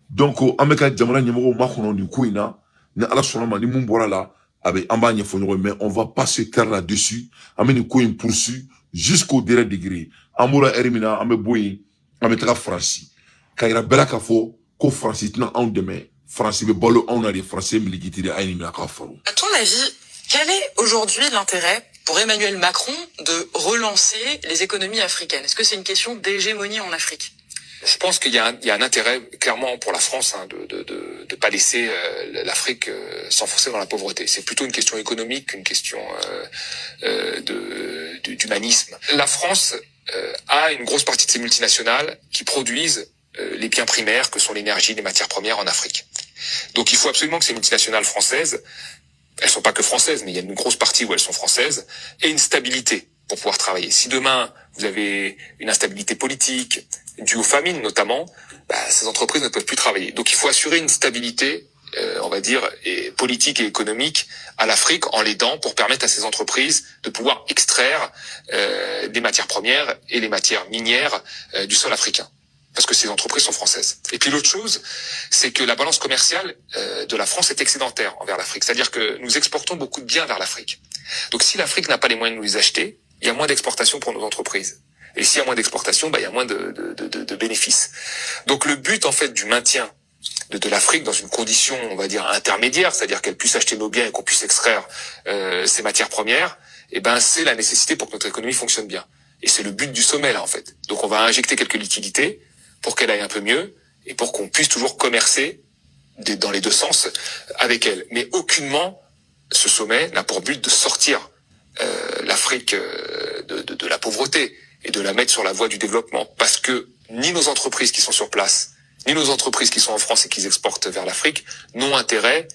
Donc, Ameka Djamana Nyamoro Makono du Kouina, na ala sonama ni mumbora là, avec Ambanye Fonoro, mais on va pas se taire là-dessus. Ameni Kouin poursuit jusqu'au dernier degré. Amoura Erimina, Ame Boui, Ame Tra Franci. Kaira Belakafo, Ko Franci, Tina en demain, Franci, be bolo, on a des Français, militants de Aïnimina Kafaro. À ton avis, quel est aujourd'hui l'intérêt pour Emmanuel Macron de relancer les économies africaines? Est-ce que c'est une question d'hégémonie en Afrique? Je pense qu'il y a un intérêt clairement pour la France de pas laisser l'Afrique s'enfoncer dans la pauvreté. C'est plutôt une question économique qu'une question d'humanisme. La France a une grosse partie de ses multinationales qui produisent les biens primaires que sont l'énergie, les matières premières en Afrique. Donc il faut absolument que ces multinationales françaises, elles sont pas que françaises, mais il y a une grosse partie où elles sont françaises, aient une stabilité pour pouvoir travailler. Si demain vous avez une instabilité politique due aux famines notamment, ces entreprises ne peuvent plus travailler. Donc il faut assurer une stabilité, on va dire, politique et économique à l'Afrique en l'aidant pour permettre à ces entreprises de pouvoir extraire des matières premières et les matières minières du sol africain. parce que ces entreprises sont françaises. Et puis l'autre chose, c'est que la balance commerciale de la France est excédentaire envers l'Afrique. C'est-à-dire que nous exportons beaucoup de biens vers l'Afrique. Donc si l'Afrique n'a pas les moyens de nous les acheter, il y a moins d'exportation pour nos entreprises. Et s'il y a moins d'exportation, il y a moins de bénéfices. Donc le but en fait du maintien de l'Afrique dans une condition, on va dire, intermédiaire, c'est-à-dire qu'elle puisse acheter nos biens et qu'on puisse extraire ces matières premières, c'est la nécessité pour que notre économie fonctionne bien. Et c'est le but du sommet là en fait. Donc on va injecter quelques liquidités pour qu'elle aille un peu mieux et pour qu'on puisse toujours commercer dans les deux sens avec elle. Mais aucunement, ce sommet n'a pour but de sortir l'Afrique de la pauvreté et de la mettre sur la voie du développement. Parce que ni nos entreprises qui sont sur place, ni nos entreprises qui sont en France et qui exportent vers l'Afrique n'ont intérêt,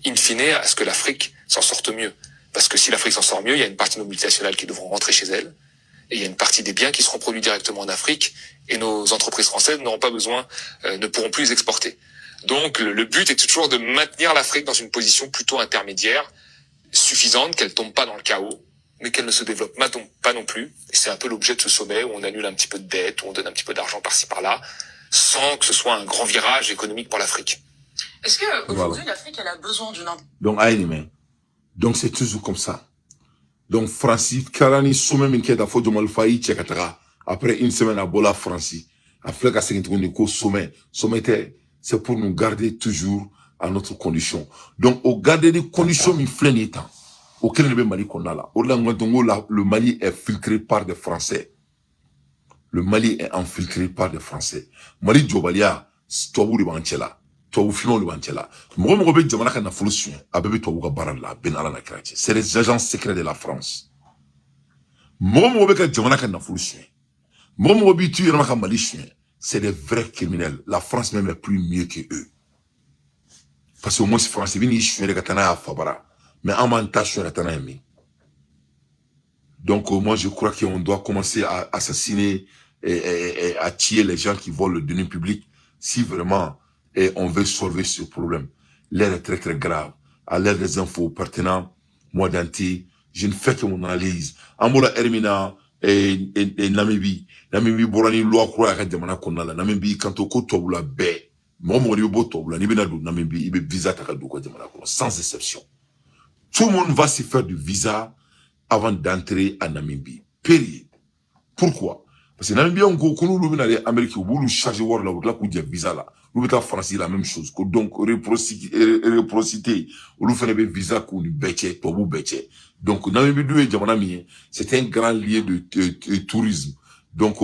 in fine, à ce que l'Afrique s'en sorte mieux. Parce que si l'Afrique s'en sort mieux, il y a une partie de nos multinationales qui devront rentrer chez elles, et il y a une partie des biens qui seront produits directement en Afrique, et nos entreprises françaises n'auront pas besoin, ne pourront plus les exporter. Donc le but est toujours de maintenir l'Afrique dans une position plutôt intermédiaire, suffisante, qu'elle tombe pas dans le chaos, mais qu'elle ne se développe pas non plus. Et c'est un peu l'objet de ce sommet où on annule un petit peu de dette, où on donne un petit peu d'argent par-ci par-là, sans que ce soit un grand virage économique pour l'Afrique. Est-ce que aujourd'hui l'Afrique elle a besoin d'une donc c'est toujours comme ça. Donc Francis Karani sommet minke da fo jomal fayi chekatara après une semaine à Bola Francis Afrique a seguinte ko sommet c'est pour nous garder toujours à notre condition. Donc au garder des conditions mi fleni temps auquel le Mali qu'on a là. Le Mali est filtré par des Français. Le Mali est infiltré par des Français. Mali Djobalia, Tobu de Banchela, Tobu Fino de Banchela. Mogobe Djamana na Folution, Abebe Tobu Barala, Benala na Krache. C'est les agents secrets de la France. Mogobe Djamana na Folution. Mogobe tu Yamaka Malichien. C'est des vrais criminels. La France même est plus mieux que eux. Parce qu'au moins c'est français, ils sont les Gatana à Fabara. Mais en même temps, sur la Tanami. Donc, moi, je crois qu'on doit commencer à assassiner et à tuer les gens qui volent le denier public si vraiment on veut sauver ce problème. L'air est très, très grave. À l'aide des infos pertinentes, moi, Dante, je ne fais que mon analyse. Amoura Hermina et Namibie. Namibie, Borani, loi, croix, arrête de mana konala. Namibie, quand on côte, la baie. Moi, mon ribo, tobula, Nibinadou, Namibie, il visa takadou, quoi, de mana konala. Sans exception. Tout le monde va se faire du visa avant d'entrer à Namibie. Période. Pourquoi? Parce que Namibie, on connaît l'Amérique, Amérique, où nous charger voir là, où nous dire visa là. Nous mettons en France, la même chose. Donc, réciprocité, où nous faisons des visas qu'on nous bêche, tout vous bêche. Donc, Namibie, c'est un grand lieu de tourisme. Donc,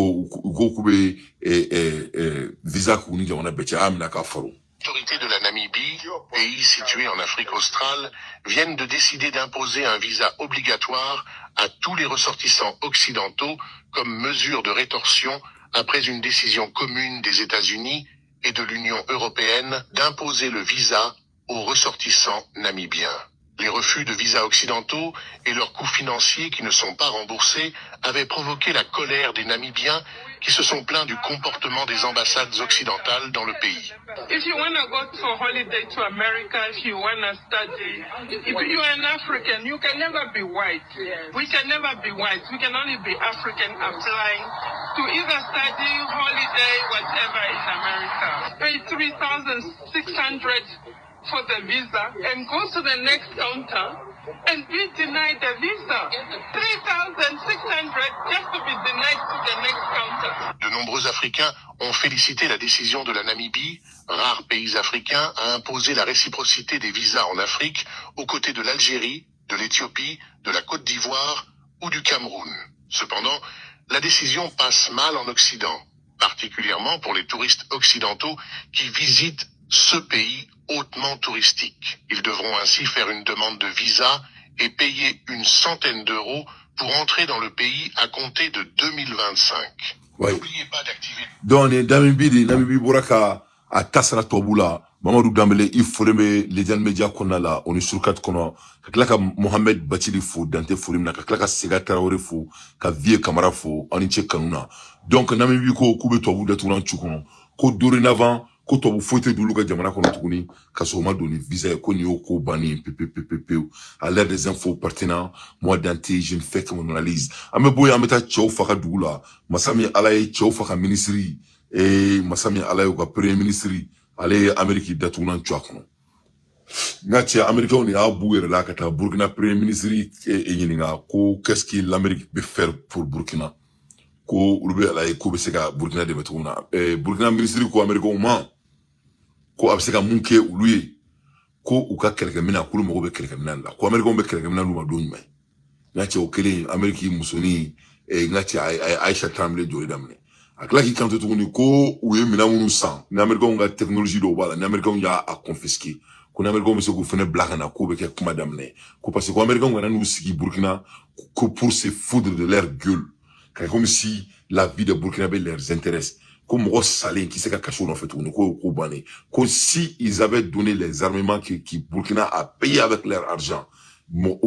visa qu'on nous dit, bêche, Les autorités de la Namibie, pays situé en Afrique australe, viennent de décider d'imposer un visa obligatoire à tous les ressortissants occidentaux comme mesure de rétorsion après une décision commune des États-Unis et de l'Union européenne d'imposer le visa aux ressortissants namibiens. Les refus de visas occidentaux et leurs coûts financiers qui ne sont pas remboursés avaient provoqué la colère des Namibiens qui se sont plaints du comportement des ambassades occidentales dans le pays. If you want to go for holiday to America, if you want to study, if you're an African, you can never be white. We can never be white. We can only be African applying to either study, holiday, whatever in America. Pay $3,600 for the visa and go to the next counter and be denied the visa. $3,600 just to be denied to the next counter. De nombreux Africains ont félicité la décision de la Namibie, rare pays africain, à imposer la réciprocité des visas en Afrique aux côtés de l'Algérie, de l'Éthiopie, de la Côte d'Ivoire ou du Cameroun. Cependant, la décision passe mal en Occident, particulièrement pour les touristes occidentaux qui visitent ce pays hautement touristique. Ils devront ainsi faire une demande de visa et payer une centaine d'euros pour entrer dans le pays à compter de 2025. Ouais. N'oubliez pas d'activer... Donc, Namibie Boraka, à Tassara Tobula, Mamadou Dambele, il faut les gens médias qu'on a là, on est sur 4 qu'on a, Kaklaka Mohamed Bachili Fou, Dante Fourimna, Kaklaka Sega Traoré Fou, Kavie Kamara Fou, Aniche Kanuna. Donc, Namibie ko Koube Tobu de Touran Chukon, ko dorénavant, ko Tobu Fouete Douluka Jamana Konotuni, Kasoma donné visa, Konyo, Ko Bani, PPPP, à l'air des infos pertinents, moi Dante, je ne fais que mon analyse. Ameboya Ameta Tchao Faka Doula, Masami Alaye Tchao Faka Ministry, masami ala yo ka premier ministre ale Amérique datuna tchakno ngati américain ni abu yere la kata Burkina premier ministre yininga ko qu'est-ce que l'Amérique peut faire pour Burkina ko ulube ala ko be seka Burkina de betuna Burkina ministre ko américain ma ko abseka munke uluye ko uka kelke mina kulu mo be kelke mina la ko américain be kelke mina luma doni mai ngati o kele Amérique musoni ngati Aisha Tamle jori damne akla ki kanto tuguni ko uye mina munu san ni américain nga technologie do bala ni américain ya a confisquer ko américain be se ko fene black na ko be ke kuma damne ko parce que américain nga nu sigi Burkina ko pour se foudre de leur gueule comme si la vie de Burkinabé les intéresse comme Ross Salin qui s'est caché en fait comme si ils avaient donné les armements qui Burkina a payé avec leur argent donc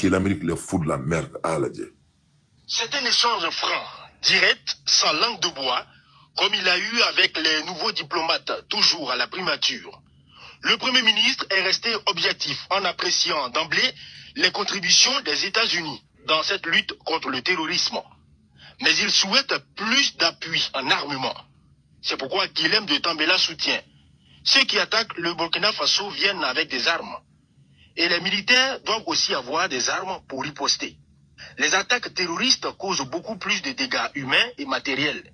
l'Amérique les fout de la merde à la Dieu. C'est un échange franc, direct, sans langue de bois, comme il a eu avec les nouveaux diplomates, toujours à la primature. Le Premier ministre est resté objectif en appréciant d'emblée les contributions des États-Unis dans cette lutte contre le terrorisme. Mais il souhaite plus d'appui en armement. C'est pourquoi Guilhem de Tambela soutient. Ceux qui attaquent le Burkina Faso viennent avec des armes. Et les militaires doivent aussi avoir des armes pour riposter. Les attaques terroristes causent beaucoup plus de dégâts humains et matériels.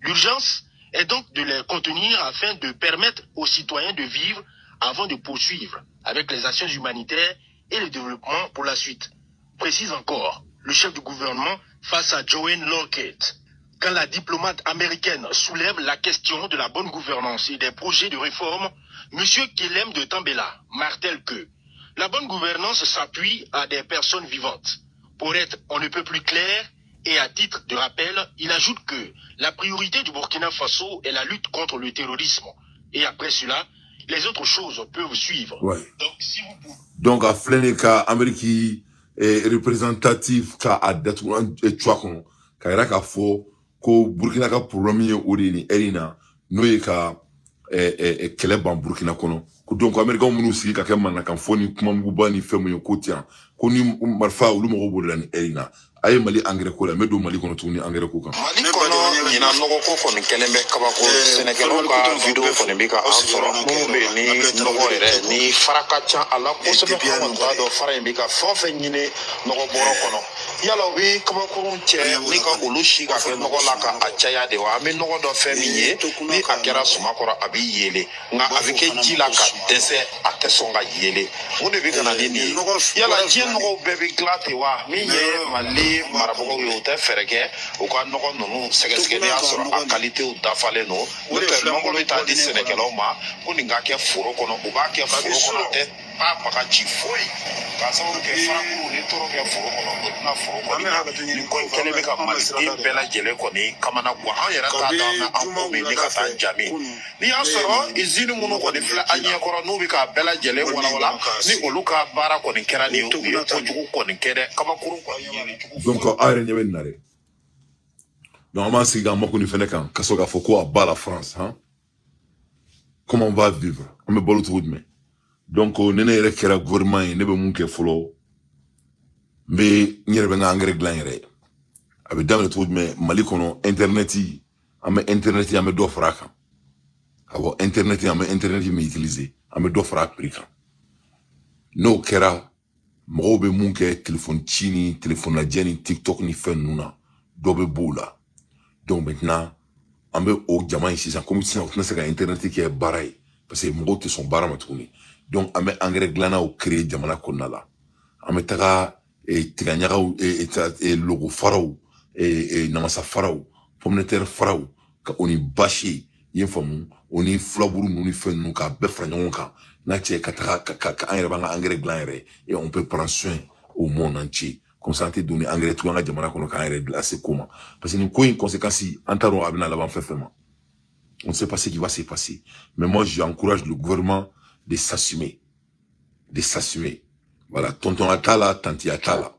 L'urgence est donc de les contenir afin de permettre aux citoyens de vivre avant de poursuivre avec les actions humanitaires et le développement pour la suite. Précise encore le chef du gouvernement face à Joanne Lockett. Quand la diplomate américaine soulève la question de la bonne gouvernance et des projets de réforme, M. Guilhem de Tambela martèle que la bonne gouvernance s'appuie à des personnes vivantes. Pour être on ne peut plus clair, et à titre de rappel, il ajoute que la priorité du Burkina Faso est la lutte contre le terrorisme. Et après cela, les autres choses peuvent suivre. Ouais. Donc, si vous pouvez... Donc, à Flenéka, Amérique représentatif ka a datuan chwakon ka ira ka fo ko Burkina ka problème odini erina no ye ka kele ban Burkina kono ko donc Américain munu sigi ka ke man kan fo ni kuma muba ni femu yo kotian ko ni marfa ulu mo bolan erina ay Mali engrais ko la me do Mali kono tuni engrais ko kan Mali kono nyina nogo ko kono kelembe kaba ko Sénégal ka vidéo kono bika ansoro mo be ni nogo ere ni farakacha ala ko se be ko ndo do fara bika fo fe nyine nogo boro kono yalo wi kaba ko che ni ka ulushi ka ke nogo la ka achaya de wa me nogo do fe mi ye ni akera suma ko abi yele nga avike jila ka dese atesonga yele mo de bika na ni yala je nogo bebe glate wa mi ye Mali marabogo yo te fereke o ka nogo nunu segesegede asoro a qualité o dafale no o te nogo lo ta di Sénégal ma ko ni nga ke foro kono o ba ke foro kono te pa paka chi foi ka sa o ke franco ni toro ke foro kono na foro kono ni ko kele be ka Mali ke bela jele ko ni kamana kwa an yera ta da na an ko be ni ka ta jami ni asoro izini munu ko ni fla anya ko no be ka bela jele wala ni oluka bara ko ni kera ni o jugu ko ni kere kama kuru ko donc aire nyaben nare normalement si gamba ko ni fene kan kaso ga foko a bas la France hein comment on va vivre on me bolu tout mais donc nene yere kera gouvernement ne be mun ke folo mais nyere be nga engrais glan yere abe damle tout mais Mali kono internet yi ame do fraka abo internet yi ame internet yi me utiliser ame do fraka prika no kera mo be mun ke téléphone chini téléphone la jeni TikTok ni fen nuna do be bola donc maintenant ambe o jama ici ça comme si on se internet qui est barai parce que mo te son bara matuni donc ame engrais glana o créer jamana konala ame taga tiganyaka logo farao namasa farao pomme de terre farao ka oni bashi yinfamu oni flaburu nuni fen nu ka be franyon ka na tche ka engrais banga engrais glanere et on peut prendre soin au monde entier comme ça te donner engrais tout nga jamana kono ka engrais glacé comment parce que ni ko une conséquence antaro abina là-bas fait on ne sait pas ce qui va se passer mais moi j'encourage le gouvernement de s'assumer voilà tonton Atala tanti Atala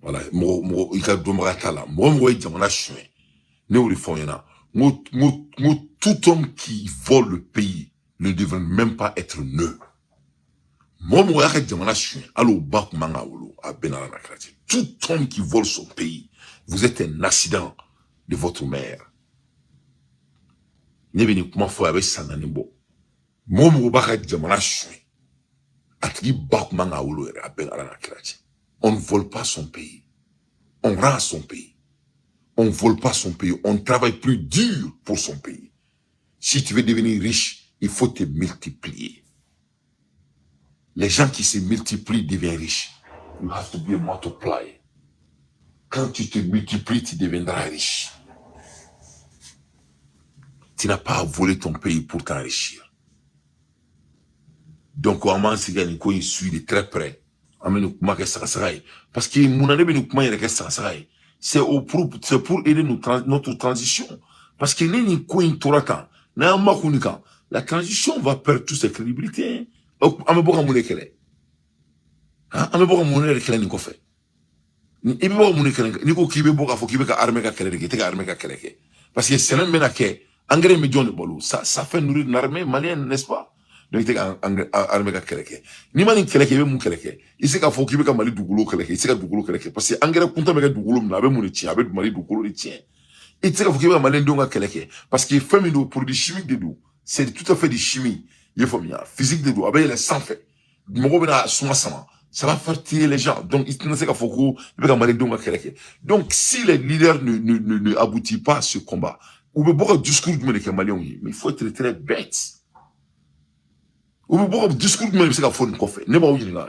voilà mo ika domra Atala mo jamana chouin ne ou le font yana mo tout homme qui vole le pays ne devrait même pas être neutre. Moi, tout homme qui vole son pays, vous êtes un accident. de votre mère. Ne beni kuma fo avec sananibo. Momo baka jamana shui. Atiki bak manga ulo ere aben ala na kirachi. On ne vole pas son pays. On rend son pays. On ne vole pas son pays. On travaille plus dur pour son pays. Si tu veux devenir riche, il faut te multiplier. Les gens qui se multiplient deviennent riches. You have to be a multiplier. Quand tu te multiplies, tu deviendras riche. Tu n'as pas à voler ton pays pour t'enrichir. Donc, on suit de très près. Parce que c'est pour aider notre transition. Parce que la transition va perdre toute sa crédibilité. Parce que c'est ça fait nourrir une armée malienne, n'est-ce pas? Donc, il y a une armée qui est ni mal keleke, il y a un keleke. Il sait qu'il faut qu'il y ait un mali dougoulou keleke, il sait qu'il y a un dougoulou keleke. Parce que l'engrais compte avec dougoulou, il y a un mounitien, avec mali dougoulou, il tient. Il sait qu'il faut qu'il y ait un mali dougoulou keleke. Parce que fait une produit chimique de d'eau, c'est tout à fait de chimie. Il faut bien physique de d'eau, avec les sang fait. Ça va faire tirer les gens. Donc, il sait qu'il faut qu'il y ait un mali dougoulou keleke. Donc, si les leaders ne aboutissent pas à ce combat, ou bien beaucoup de discours du monde malien, mais il faut être très bête.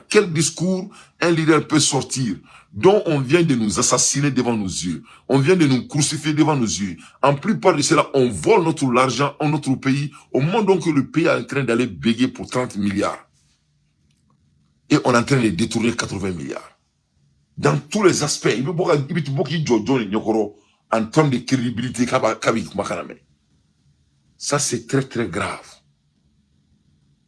Quel discours un leader peut sortir dont on vient de nous assassiner devant nos yeux, on vient de nous crucifier devant nos yeux. En plupart de cela, on vole l'argent en notre pays, au moment donc que le pays est en train d'aller béguer pour 30 milliards. Et on est en train de détourner 80 milliards. Dans tous les aspects, il y a beaucoup en termes de crédibilité. Ça, c'est très très grave.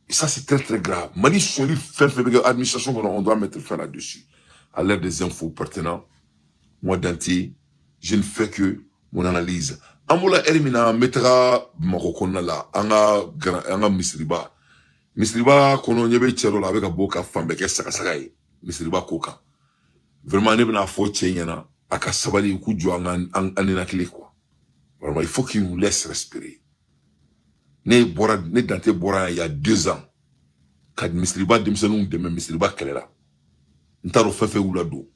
Et ça, c'est très très grave. Mali Soli fait l'administration, on doit mettre fin là-dessus. À l'ère des infos pertinents, moi, Dante, je ne fais que mon analyse. Amoula Erimina mettra Marokona là, anga Misriba. Misriba, kono nyebe tchero avec un boka femme, sakasagaï. Misriba koka. Vraiment, ne bena faut tchenyana, aka sabali kujwa anena kile quoi. Vraiment, il faut qu'il nous laisse respirer. Ne Dante Bora il y a 2 ans. Quand Misriba Demsenou de Misriba Kelela. Ntaro fefe oulado.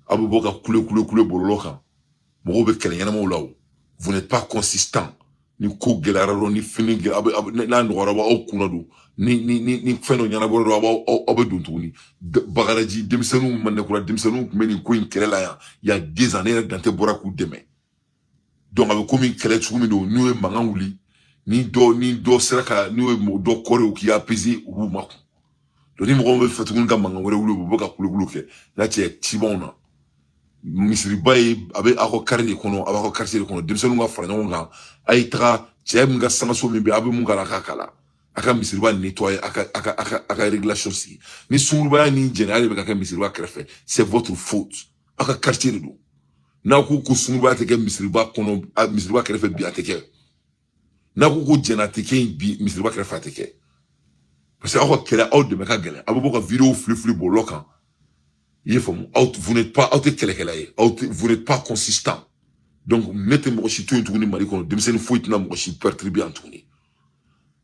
Abu Boka koule bololoka. Morobe Kelena Moulao. Vous n'êtes pas consistant. Ni kou gelararo, ni fini gelararo, au kunado. Ni feno yanaboro, obeduntouni. Bagaraji, Demsenou, Manekura, Demsenou, Meni Queen Kelela. Il y a 10 années, Dante Bora kou deme. Donc, avec comme une Kelet, nous et Mangaouli. Ni do seraka ni do kore ou qui a pesé ou mako. Donc ni mo fait tout nga manga wala wulu boka kulu ke. La tie tibona. Misri bay abe ako karni kono abako karti kono demselu nga fara nga ay tra tie nga sanga so mbe abe munga la kakala. Aka misri ba nettoyer aka régulation si. Ni sumba ni général be ka misri ba krefe. C'est votre faute. Aka karti do. Na ko sumba te ke misri ba kono misri ba krefe bi ateke. Na ko jenateke bi misriba kere fateke parce que ako kele out de meka gele aboboka vidéo flou bolokan yefom out vous n'êtes pas out kele out vous n'êtes pas consistant donc mettez mo chi tout tourner mari ko dem sen faut na mo chi pertribi en tourner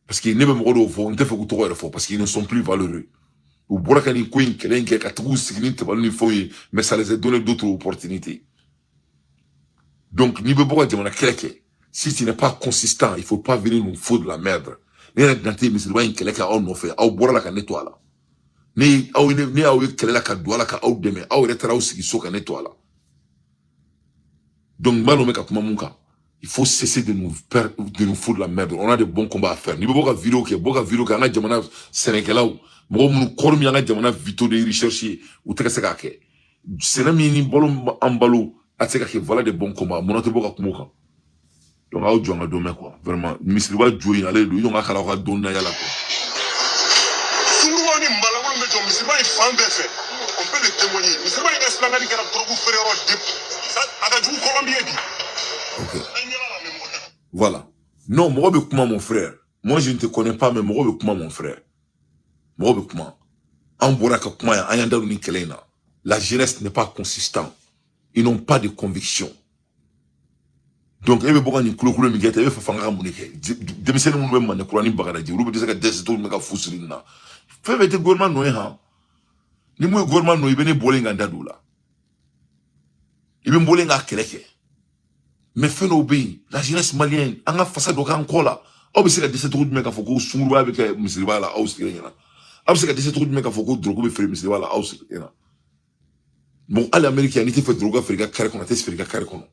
parce que ne be mo do fo on te fait ko to fo parce qu'ils ne sont plus valeureux ou boraka ni queen kele nke ka tout signi te balni fo mais ça les a donné d'autres opportunités donc ni be boka demona kele. Si tu n'es pas consistant, il ne faut pas venir nous foutre de la merde. Ni na dante misriba in keleka au no fait, au bora la ka nettoie. Ni au kelela ka doa la ka au deme, au retara au sigi so ka nettoie. Donc malo meka kuma munka. Il faut cesser de nous foutre de la merde. On a de bons combats à faire. Ni boka vidéo ka nga jamana Sénégalais ou mo mu kormi nga jamana vito de rechercher ou teka ka ke. Sénémi ni bolo ambalo ateka ke voilà de bons combats. Mon autre boka kumuka. Donc, à autre demain, quoi. Vraiment, Misriba Djoui, allez, lui, on a qu'à la donner à la quoi. On peut le témoigner. Misriba est esclavage qui a trop fait ok. Voilà. Non, moi, comment mon frère. Moi, je ne te connais pas, mais moi, comment mon frère. Moi, comment. En Boraka, comment, en Yandarouni Kelena. La jeunesse n'est pas consistante. Ils n'ont pas de conviction. Donc e be boka ni kulo mi gete e fa fanga munike demiseni mun be man ko ni bagara ji ulu be saka desto me ka fusrina fe be te gouvernement no ha ni mu gouvernement no ibe ne bolinga ndadula ibe bolinga keleke mais fe no be la jeunesse malienne anga façade do kan kola o be saka desto me ka foko suru ba be ka misriba la australienne o be saka desto me ka foko drogo be fere misriba la australienne bon à l'américain ni te fait drogo afrika kare kono te afrika kare kono.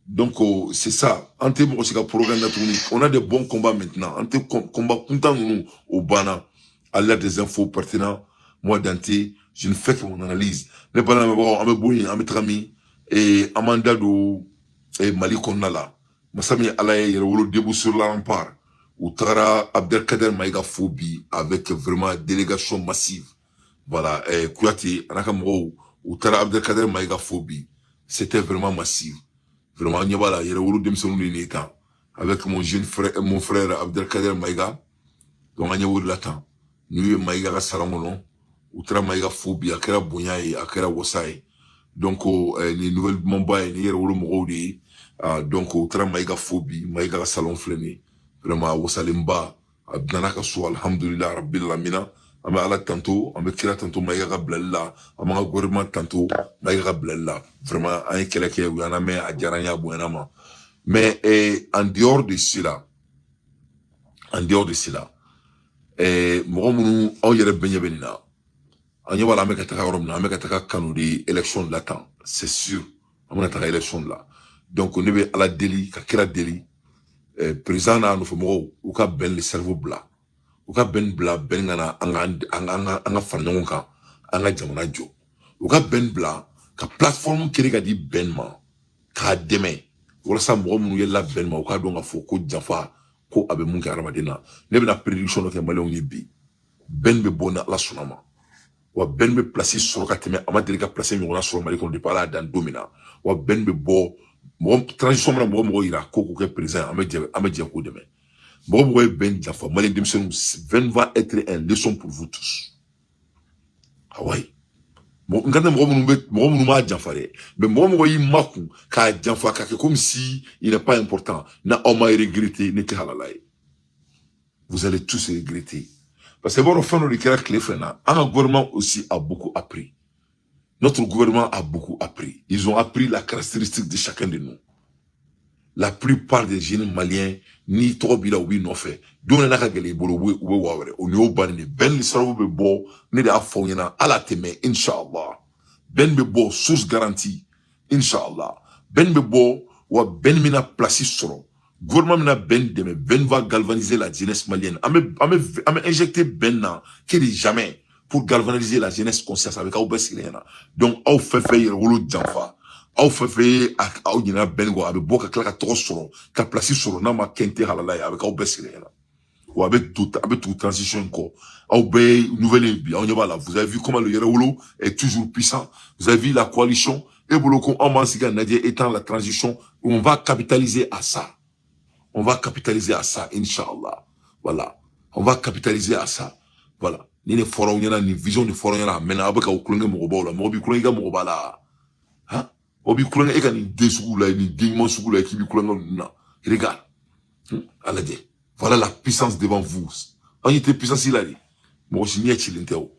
Donc, c'est ça. On a des bons combats maintenant. On a combat content nous au Bana. À l'aide des infos pertinentes. Moi, Dante, je ne fais que mon analyse. Les Bana, et Amanda do et Mali Konala. Massami Alaye, il debout sur la rempart. Ou Tara Abdelkader Maïga Phobie avec vraiment délégation massive. Voilà. Et Kouati, Anakamro, ou Tara Abdelkader Maïga Phobie. C'était vraiment massif. Vraiment, il y a avec mon frère Abdelkader Maïga. Donc, il y a l'attente. Nous, Maïga Salamonon, Outra Maïga Phobie, Akera Bounyaï, Akera Wasaï. Donc, les nouvelles Mumbai, il y a Mourodi. Donc, Outra Maïga Phobie, Maïga Salon Flené. Vraiment, Wasalimba, Abdanaka Sou, Alhamdulillah, Rabbil Lamina. Ame ala tantôt, ame kira tantôt maïga blella, ame gouvernement tantôt maïga blella. Vraiment, un keleke ou yana me adjaranya buenama. Mais en dehors de cela, mouroumou on yere benye benina. On y va la meka taka romna, meka taka kanuri élection de l'attente, c'est sûr. On a taka élection de là. Donc on est à la délit, kakira délit. Président na nous faut ou ka ben le cerveau blanc. Uka ben bla ben ngana anga farnyongo ka anga jamana jo uka ben bla ka plateforme kiri ka di ben ma ka deme wala sa mo mu yella ben ma uka donga fo ko jafa ko abe mun ka aramadina ne bena prediction ke malon yibi ben be bona la sunama wa ben be placer sur ka teme amadiri ka placer mi wona sur mali ko di pala dan domina wa ben be bo mo transition mo ira ko ko ke président amadje ko deme. Ben va être une leçon pour vous tous. Ah ouais. Mais comme si il n'est pas important. Vous allez tous regretter. Parce que un gouvernement aussi a beaucoup appris. Notre gouvernement a beaucoup appris. Ils ont appris la caractéristique de chacun de nous. La plupart des jeunes maliens ni trop bila ou non fait donc na ka gele bolo we wawre o ni o bani ben li sarabu be bo ni da fo yana ala teme inshallah ben be bo source garantie inshallah ben be bo wa ben mina place soro gouvernement mina ben deme ben va galvaniser la jeunesse malienne ame injecter ben na que jamais pour galvaniser la jeunesse conscience avec au besirena donc au fait wolo janfa au fait au dina bengo avec boka klaka trop solo ka place solo na ma kente halala avec au besirena ou avec toute transition ko au be nouvelle bien on y va là vous avez vu comment le Yerewolo est toujours puissant vous avez vu la coalition et Boloko en Mansiga Nadia étant la transition on va capitaliser à ça inshallah voilà on va capitaliser à ça voilà ni ne forum yana ni vision de forum yana mena abaka ukulunga mogoba la mobi kulunga mogoba la hein obi kulunga eka ni desugula ni dingmo sugula ki bi kulunga na regarde alade voilà la puissance devant vous on était puissance il a dit moi je n'y chilinteo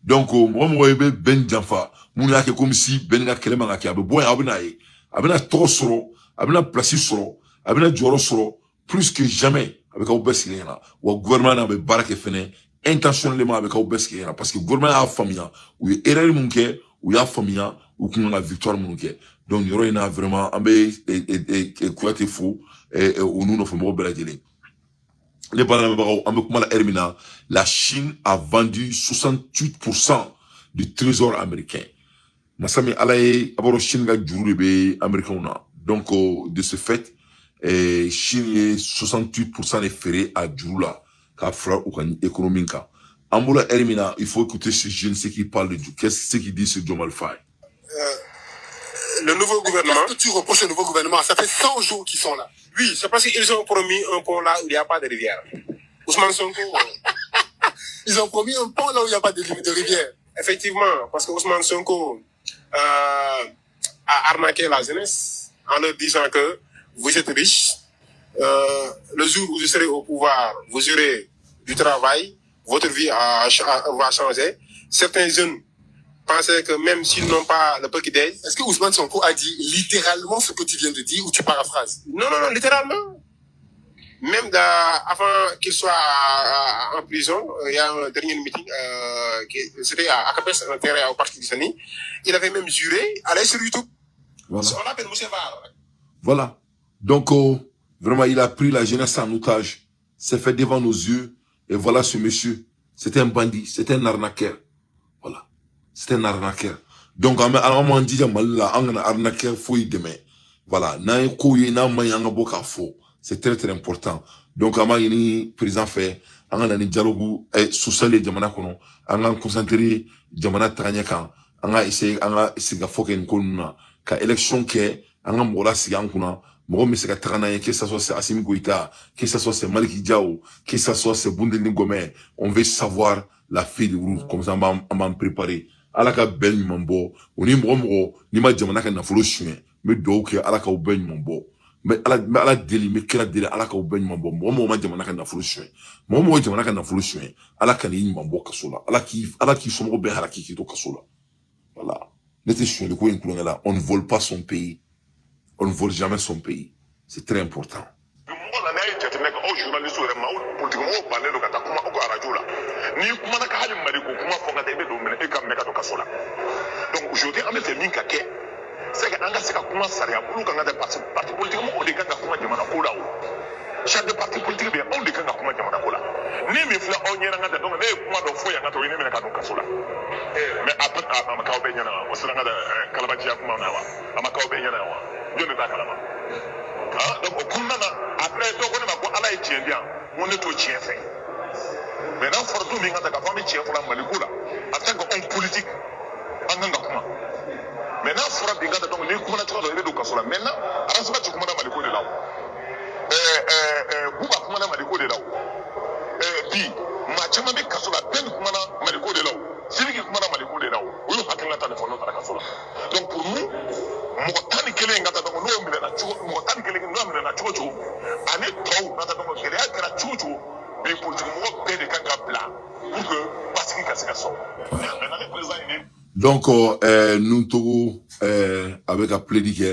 donc moi ebe ben janfa muna ke comme si ben ga kelema ga ke abe boy abena trop solo abena place solo abena joro solo plus que jamais avec au besirena ou gouvernement na be barake fene intentionnellement avec au besirena parce que gouvernement a famille ou erreur munke ou ya famille ou qu'on a victoire munke donc yoro ina vraiment ambe et quoi te fou et nous nous faisons beladele les parents ambe kuma la Hermina la Chine a vendu 68% du trésor américain masami alaye aboro Chine ga juru be américain donc de ce fait Chine est 68% des ferrés à Djoula, qui fera une économique. Amboula Hermina, il faut écouter ce jeune, ce qui parle de Djou. Qu'est-ce qu'il dit sur Djomal Faye? Le nouveau gouvernement. Qu'est-ce que tu reproches au nouveau gouvernement? Ça fait 100 jours qu'ils sont là. Oui, c'est parce qu'ils ont promis un pont là où il n'y a pas de rivière. Ousmane Sonko. Ils ont promis un pont là où il n'y a pas de rivière. Effectivement, parce que Ousmane Sonko a arnaqué la jeunesse. en leur disant que vous êtes riches, le jour où vous serez au pouvoir, vous aurez du travail, votre vie va changer. Certains jeunes pensaient que même s'ils n'ont pas le petit déj. Est-ce que Ousmane Sonko a dit littéralement ce que tu viens de dire ou tu paraphrases? Non, littéralement. Même avant qu'il soit en prison, il y a un dernier meeting, c'était à Capes, un terrain au parc du Sani. Il avait même juré, allez sur YouTube. Voilà. On l'appelle Moussa Var. Voilà. Donc, vraiment, il a pris la jeunesse en otage. C'est fait devant nos yeux. Et voilà ce monsieur. C'était un bandit. C'était un arnaqueur. Voilà. C'était un arnaqueur. Donc, à un moment dit, un arnaqueur, faut y demain. Voilà. C'est très, très important. Donc, à un président fait, à un dialogue, social et jamana kono, à un concentré, jamana tranyakan, à un essayer, à un essayer foken konuna, ka élection ke, à un mola sigankuna, Moro me seka tranaye, que ça soit c'est Assimi Goïta, que ça soit c'est Maliki Diao, que ça soit c'est Boundeli Ngomé, on veut savoir la fille de route, comme ça, on m'a préparé. Alaka ben mambo, on y moro, ni ma jamanaka na folo chien, mais donc, alaka ou ben mambo. Mais ala deli, mais quel deli, alaka ou ben mambo, moi, jamanaka na folo chien. Moi, jamanaka na folo chien, alaka ni mambo kasola, alaki somro ben halaki kito kasola. Voilà. N'était chien, le coup, là, on ne vole pas son pays. On ne vole jamais son pays. C'est très important. Donc aujourd'hui, on est venu kake. C'est que anga seka kuma saria bulu kanga de parti politique mo de kanga kuma jamana kola o. Chaque parti politique bien on de kanga kuma jamana kola. Ni mi fla on yera ngata donc ne kuma do fo yanga to ine me ka do kasola. Mais après amaka be nyana o sala ngada kalabaji kuma na wa. Amaka be nyana wa. Je ne pas kalama. Ah donc kuma na après to ko ne ma ko ala e tien bien. On est au tien fait. Maintenant fortu mi ngata ka fami tien fla malikula. En tant qu'homme politique anga kuma. Maintenant, il faudra bien que les commandants de l'Éducation maintenant, arrangement du commandant Maliko de là. Bouba commandant Maliko de là. Puis, Machama de Kassola, peine commandant Maliko de là. C'est lui qui commandant Maliko de là. Oui, on a qu'un téléphone dans la Kassola. Donc pour nous, Motani Kelly ngata donc nous on a tué, Motani Kelly nous on a tué. Année trop, ngata donc Kelly a créé tué. Mais pour du moins payer des kangas blancs pour que parce qu'il casse casse. Maintenant les présidents donc nous tous avec un plaidique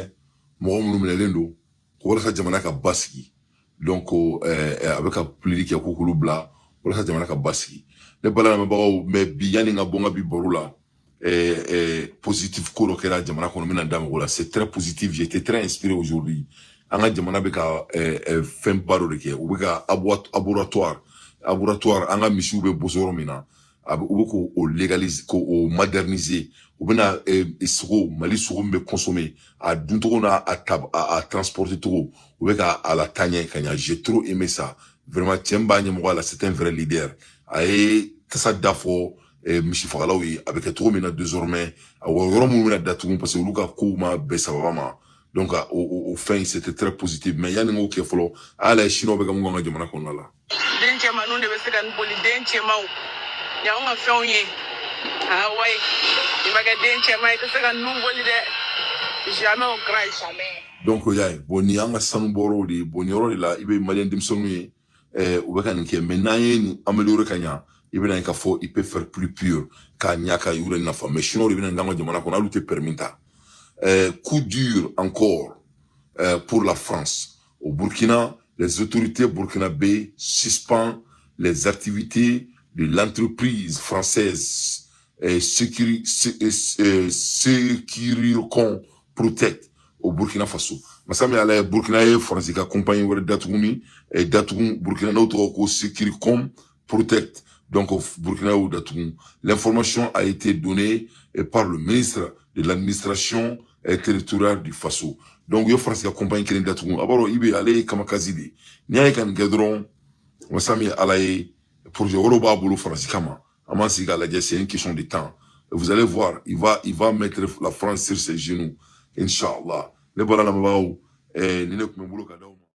moi on nous l'endo pour ça jamana ka baski donc avec un plaidique ko kulu bla pour ça jamana ka baski le bala na bawo mais biyani nga bonga bi borula positif ko lokera jamana ko mina ndam ko la c'est très positif. J'étais très inspiré aujourd'hui anga jamana be ka fem baro de ke ou be ka laboratoire anga misu be bosoro mina ou ko légaliser ko moderniser ou bena isro mali suru me consommer à dunto na à transporter tout ou be ka à la tanya kanya. J'ai trop aimé ça vraiment. Tiemba nyemo là c'est un vrai leader ay tasa dafo michi falawi avec trop mina désormais aworo mu mina datu parce que luka ko ma besa vraiment. Donc au fin c'était très positif mais yani ngo ke folo ala chino be ga ngo nga jamana ko la denche manu de be sekan boli denche mau ya on a fait on y ah ouais il va garder un chemin que c'est un nouveau leader jamais au grand jamais. Donc yaay boni anga sanu boro di boni ro la ibe malien dim sonu ou be kan ke menaye ni améliorer kanya ibe na ka fo il peut faire plus pur kanya ka yure na fa mais sinon ibe na ngamo jamana ko na lutte permita coup dur encore pour la France. Au Burkina, les autorités burkinabées suspendent les activités de l'entreprise française Securicom Protect au Burkina Faso. Masami ala Burkina e France ka compagnie wala datuguni et datugun Burkina no to ko Securicom Protect. Donc au Burkina ou datugun. L'information a été donnée par le ministre de l'administration territoriale du Faso. Donc yo France ka compagnie kelen datugun. Abaro ibe ale kamakazidi. Ni ay kan gadron masami ala projet Oroba Bolo France Kama. C'est une question de temps. Vous allez voir, il va mettre la France sur ses genoux. Inch'Allah.